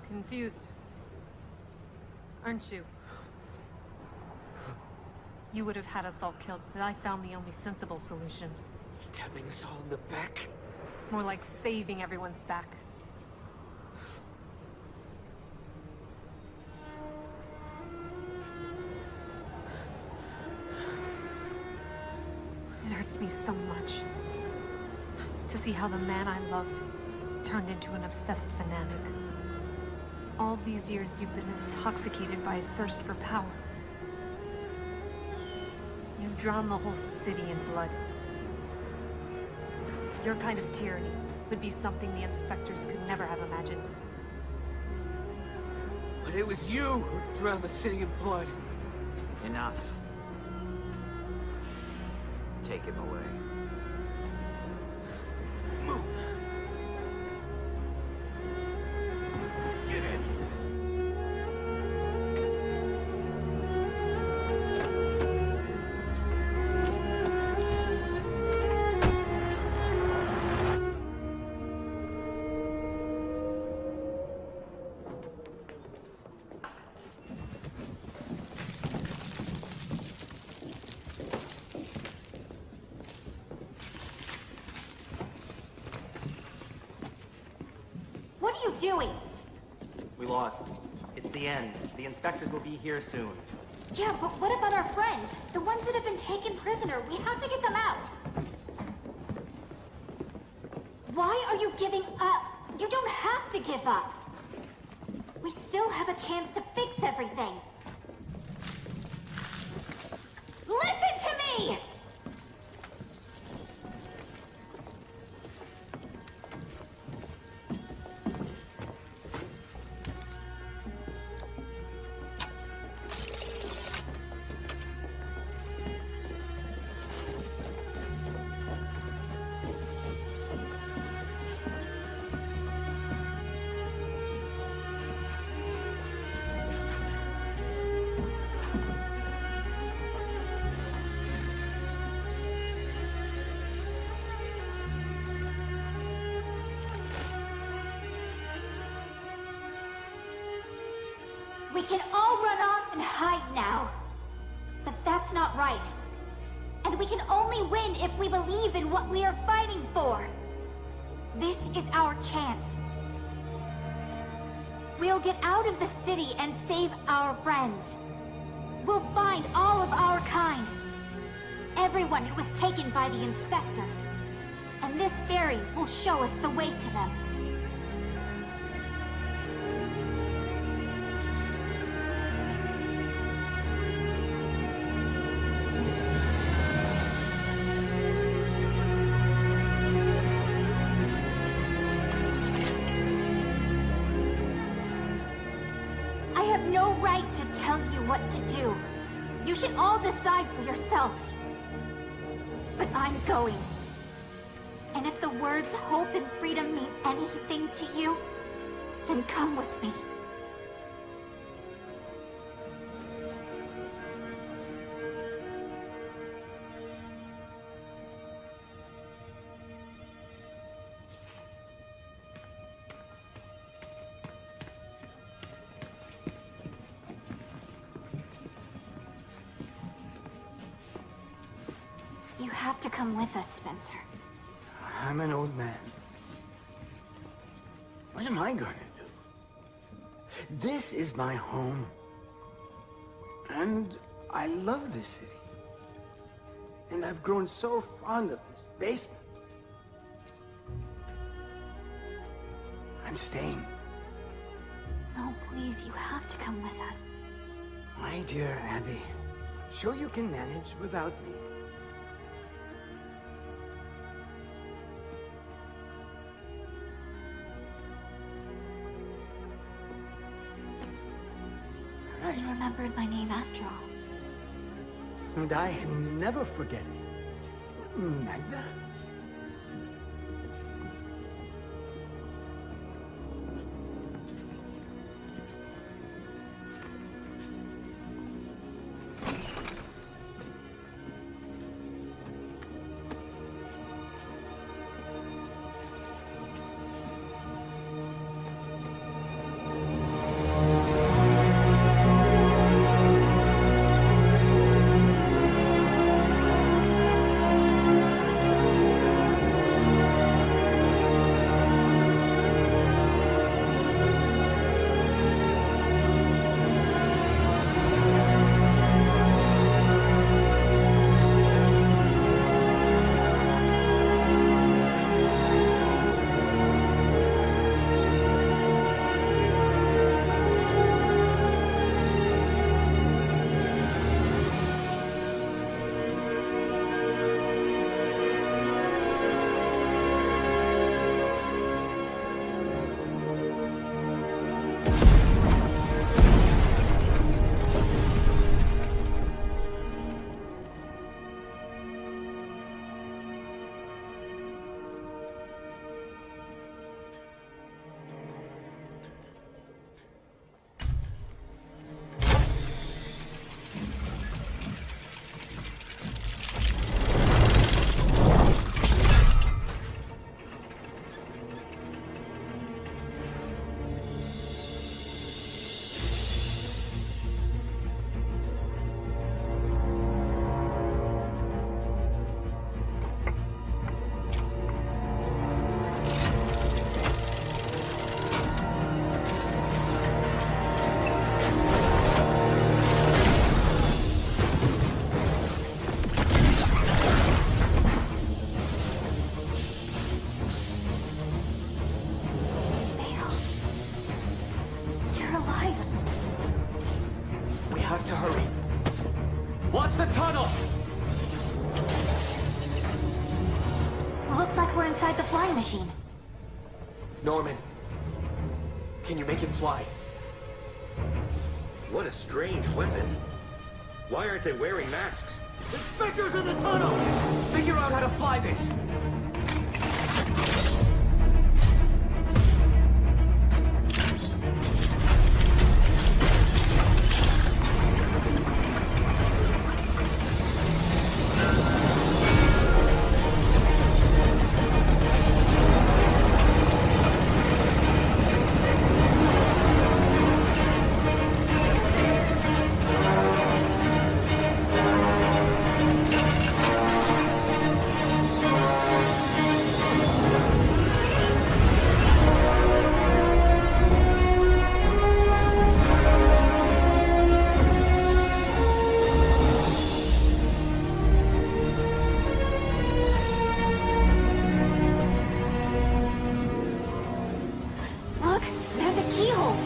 Confused, aren't you? You would have had us all killed, but I found the only sensible solution. Stabbing us all in the back? More like saving everyone's back. It hurts me so much to see how the man I loved turned into an obsessed fanatic. All these years you've been intoxicated by a thirst for power. You've drowned the whole city in blood. Your kind of tyranny would be something the inspectors could never have imagined. But it was you who drowned the city in blood. Enough. Take him away. Move! Get in! doing? We lost. It's the end. The inspectors will be here soon. Yeah, but what about our friends? The ones that have been taken prisoner. We have to get them out. Why are you giving up? You don't have to give up. We still have a chance to fix everything. Listen to me! We can all run off and hide now. But that's not right. And we can only win if we believe in what we are fighting for. This is our chance. We'll get out of the city and save our friends. We'll find all of our kind. Everyone who was taken by the inspectors. And this ferry will show us the way to them. No right to tell you what to do. You should all decide for yourselves. But I'm going. And if the words hope and freedom mean anything to you, then come with me. You have to come with us, Spencer. I'm an old man. What am I gonna do? This is my home. And I love this city. And I've grown so fond of this basement. I'm staying. No, please, you have to come with us. My dear Abby, I'm sure you can manage without me. You remembered my name after all. And I never forget. Magda? have to hurry. Watch the tunnel! Looks like we're inside the flying machine. Norman, can you make it fly? What a strange weapon. Why aren't they wearing masks? Inspectors in the tunnel! Figure out how to fly this! Look, there's a keyhole.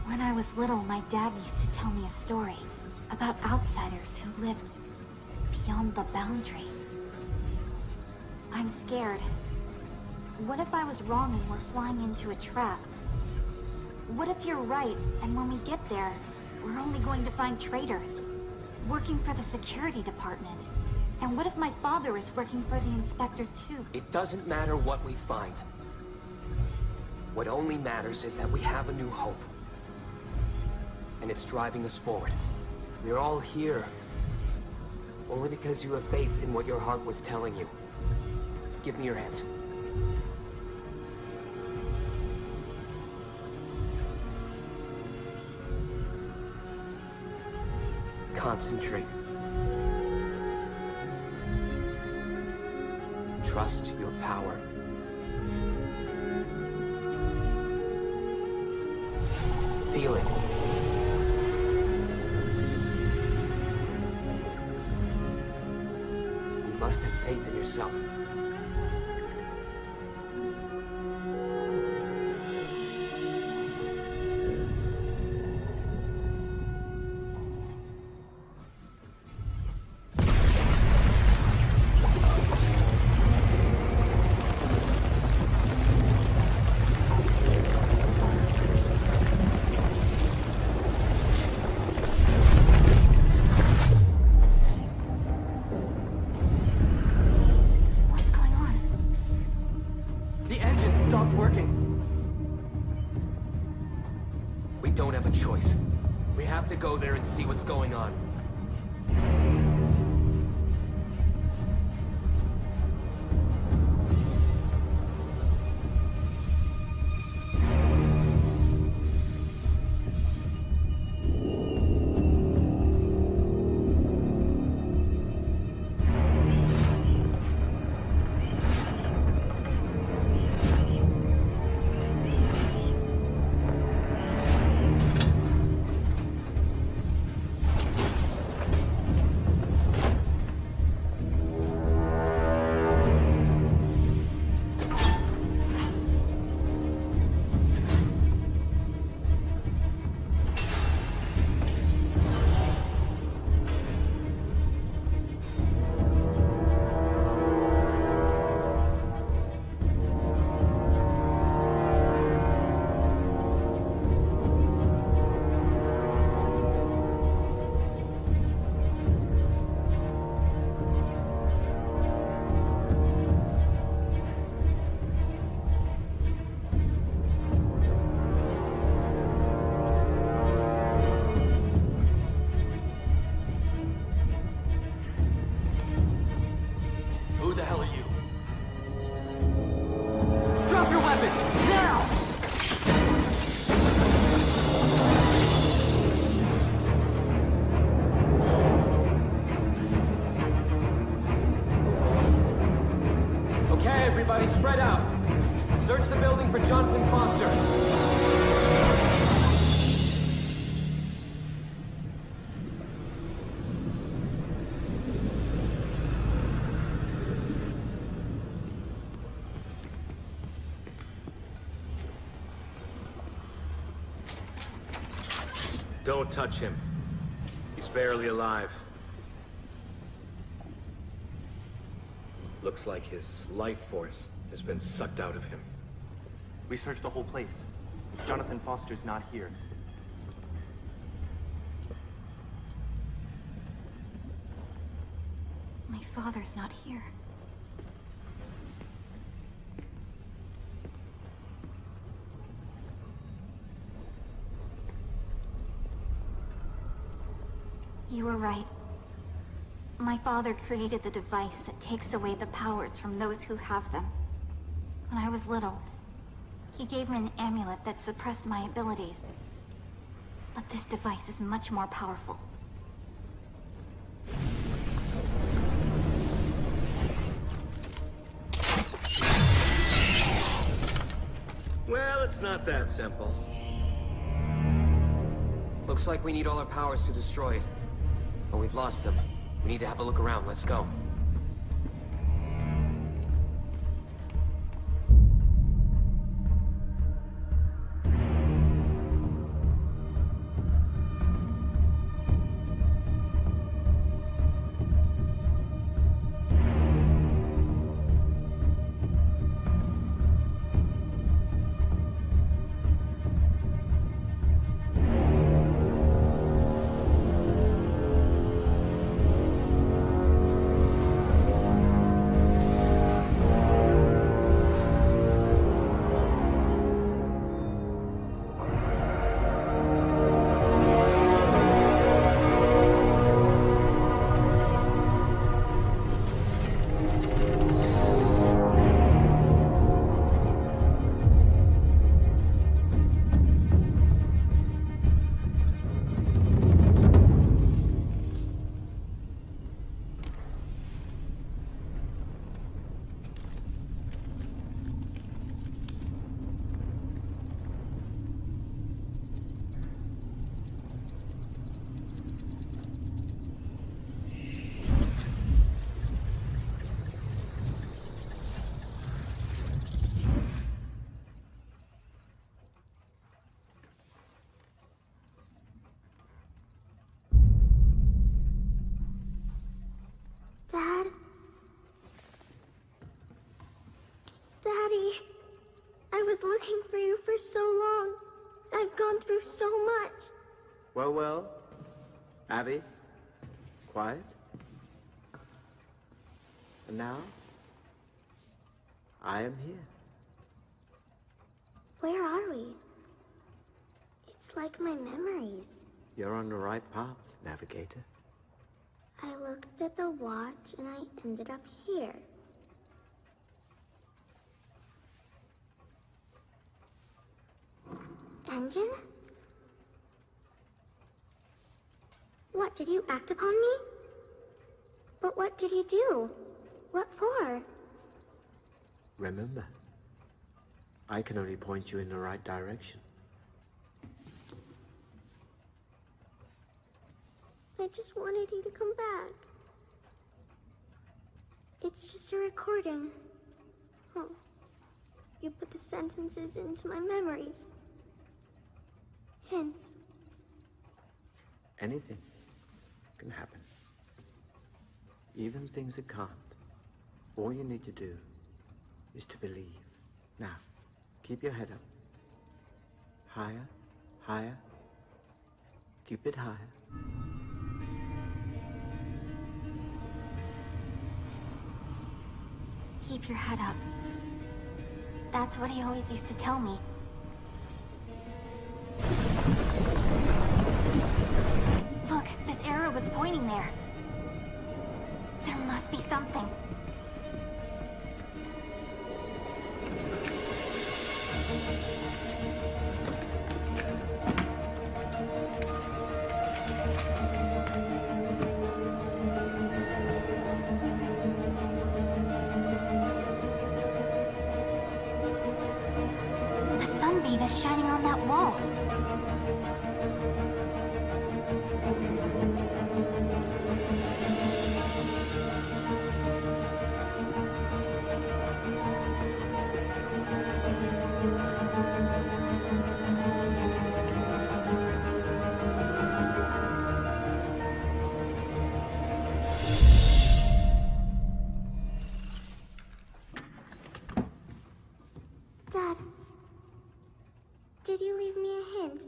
When I was little, my dad used to tell me a story about outsiders who lived beyond the boundary. I'm scared. What if I was wrong and we're flying into a trap? What if you're right, and when we get there, we're only going to find traitors, working for the security department? And what if my father is working for the inspectors too? It doesn't matter what we find. What only matters is that we have a new hope. And it's driving us forward. We're all here only because you have faith in what your heart was telling you. Give me your hands. Concentrate. Trust your power. Feel it. You must have faith in yourself. Choice. We have to go there and see what's going on. Okay, everybody, spread out. Search the building for Jonathan Foster. Don't touch him. He's barely alive. Looks like his life force has been sucked out of him. We searched the whole place. Jonathan Foster's not here. My father's not here. You were right. My father created the device that takes away the powers from those who have them. When I was little, he gave me an amulet that suppressed my abilities. But this device is much more powerful. Well, it's not that simple. Looks like we need all our powers to destroy it. But we've lost them. We need to have a look around. Let's go. Dad? Daddy, I was looking for you for so long. I've gone through so much. Well, well. Abby, quiet. And now, I am here. Where are we? It's like my memories. You're on the right path, Navigator. I looked at the watch and I ended up here. Engine? What, did you act upon me? But what did you do? What for? Remember, I can only point you in the right direction. I just wanted you to come back. It's just a recording. Oh. You put the sentences into my memories. Hints. Anything can happen. Even things that can't. All you need to do is to believe. Now, keep your head up. Higher, higher. Keep it higher. Keep your head up. That's what he always used to tell me. Look, this arrow was pointing there. There must be something. is shining on that wall. Dad, did you leave me a hint?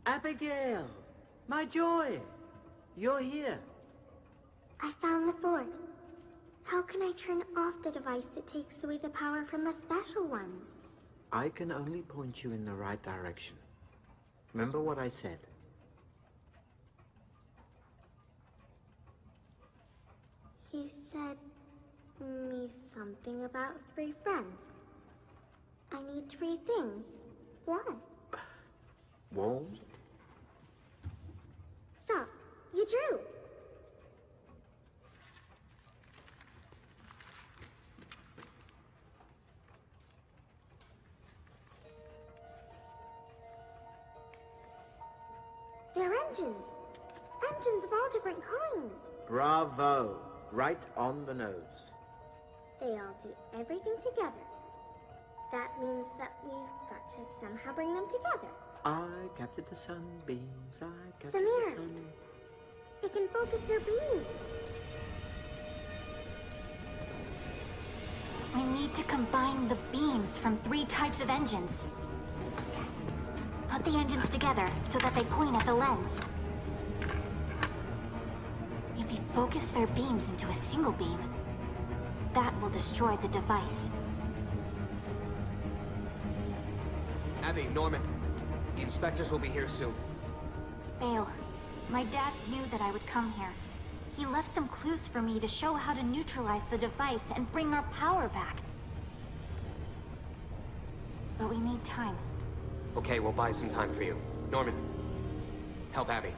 Abigail, my joy, you're here. I found the fort. How can I turn off the device that takes away the power from the special ones? I can only point you in the right direction. Remember what I said. You said me something about 3 friends. I need 3 things. What? Walls? Stop. You drew. They're engines. Engines of all different kinds. Bravo. Right on the nose. They all do everything together. That means that we've got to somehow bring them together. I captured the sunbeams. I The captured the mirror. sun. It can focus their beams. We need to combine the beams from 3 types of engines. Put the engines together so that they point at the lens. If we focus their beams into a single beam, that will destroy the device. Abby, Norman. The inspectors will be here soon. Bale, my dad knew that I would come here. He left some clues for me to show how to neutralize the device and bring our power back. But we need time. Okay, we'll buy some time for you. Norman, help Abby.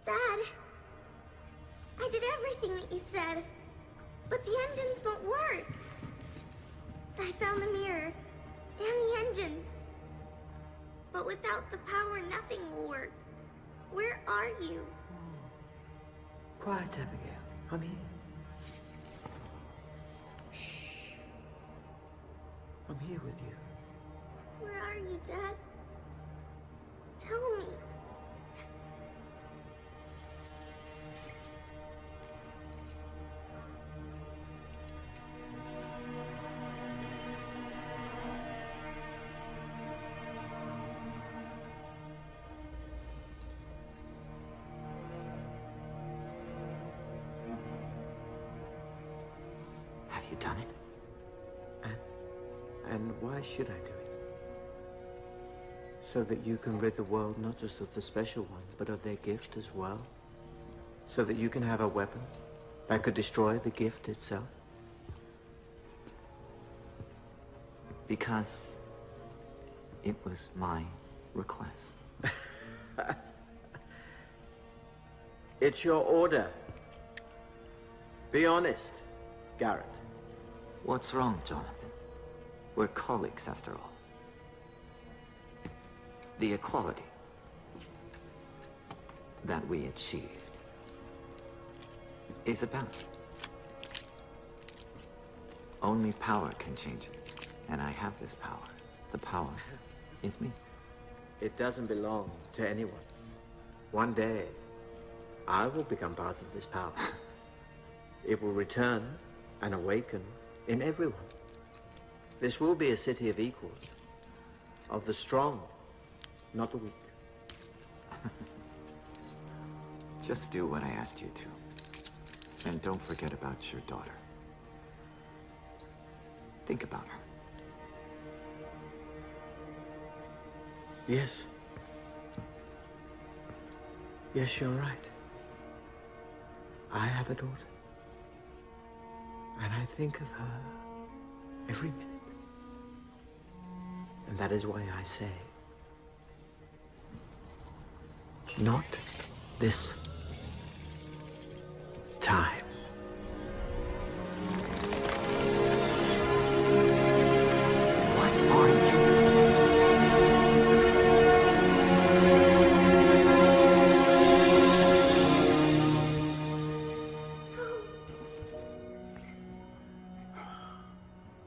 Dad, I did everything that you said, but the engines won't work. I found the mirror and the engines, but without the power, nothing will work. Where are you? Quiet, Abigail. I'm here. Shh. I'm here with you. Where are you, Dad? Tell me. Have you done it? And why should I do it? So that you can rid the world not just of the special ones, but of their gift as well? So that you can have a weapon that could destroy the gift itself? Because it was my request. It's your order. Be honest, Garrett. What's wrong, Jonathan? We're colleagues, after all. The equality that we achieved is a balance. Only power can change it, and I have this power. The power is me. It doesn't belong to anyone. One day, I will become part of this power. It will return and awaken in everyone. This will be a city of equals, of the strong, not the weak. Just do what I asked you to. And don't forget about your daughter. Think about her. Yes. Yes, you're right. I have a daughter. And I think of her every minute. And that is why I say, not this time. What are you?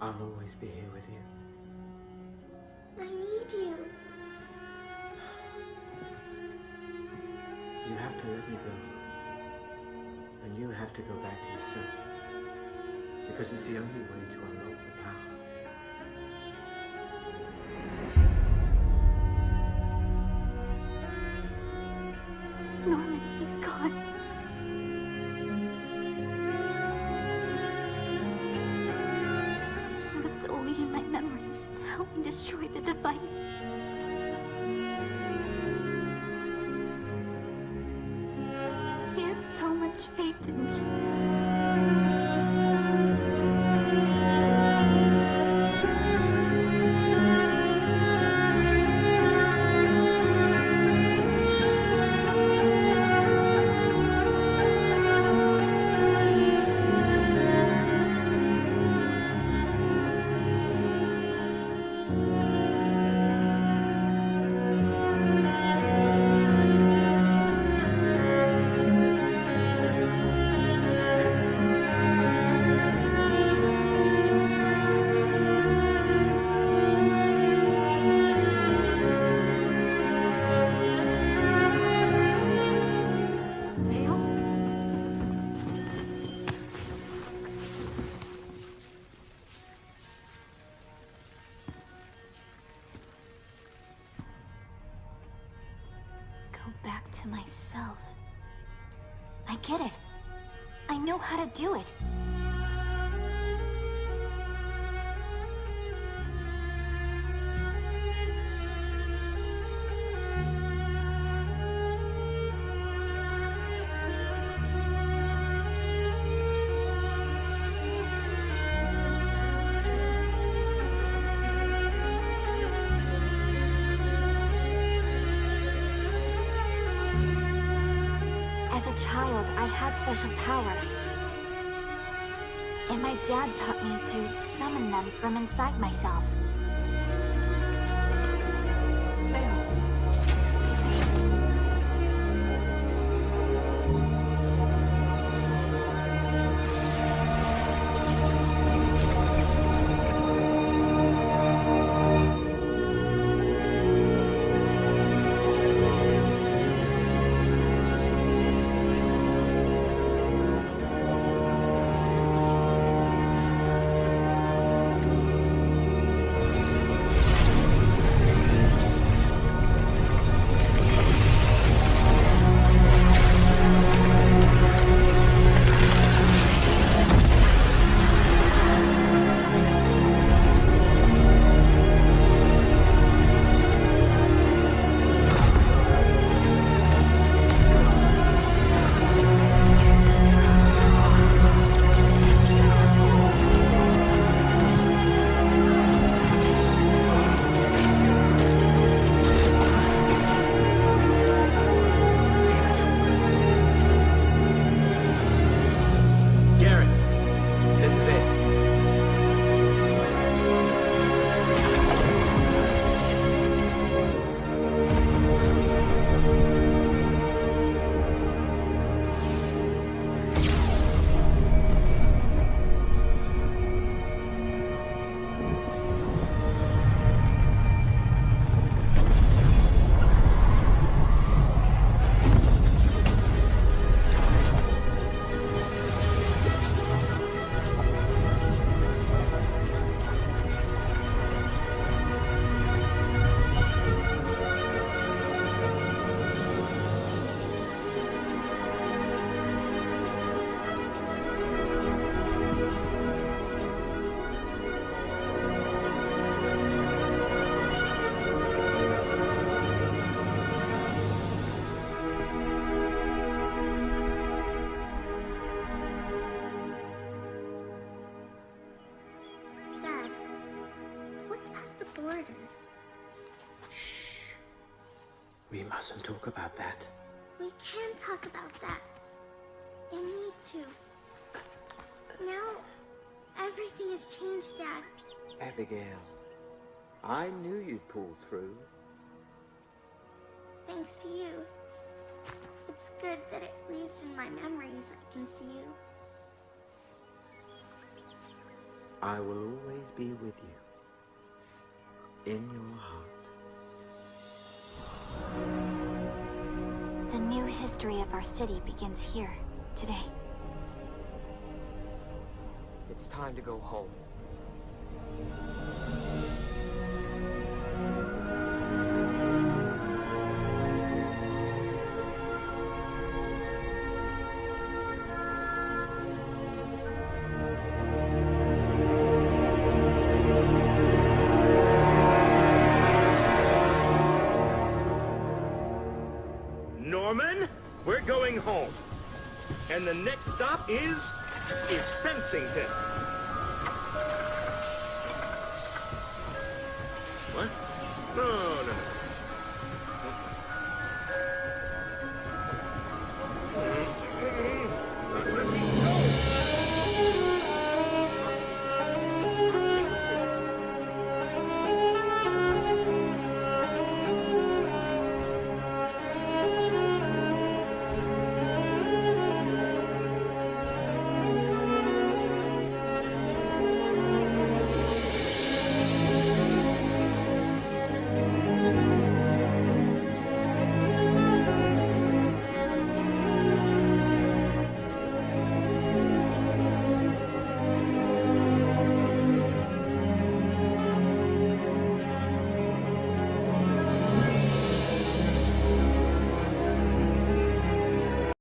I'll always be here with you. I need you. You have to let me go. And you have to go back to yourself. Because it's the only way to unlock the power. Norman, he's gone. He lives only in my memories to help me destroy the device. He had so much faith in me. Go back to myself. I get it. I know how to do it. As a child, I had special powers. And my dad taught me to summon them from inside myself. border. We mustn't talk about that. We can talk about that. And need to. Now, everything has changed, Dad. Abigail, I knew you'd pull through. Thanks to you. It's good that at least in my memories I can see you. I will always be with you. In your heart. The new history of our city begins here, today. It's time to go home. Norman, we're going home. And the next stop is Fencington. What? Oh.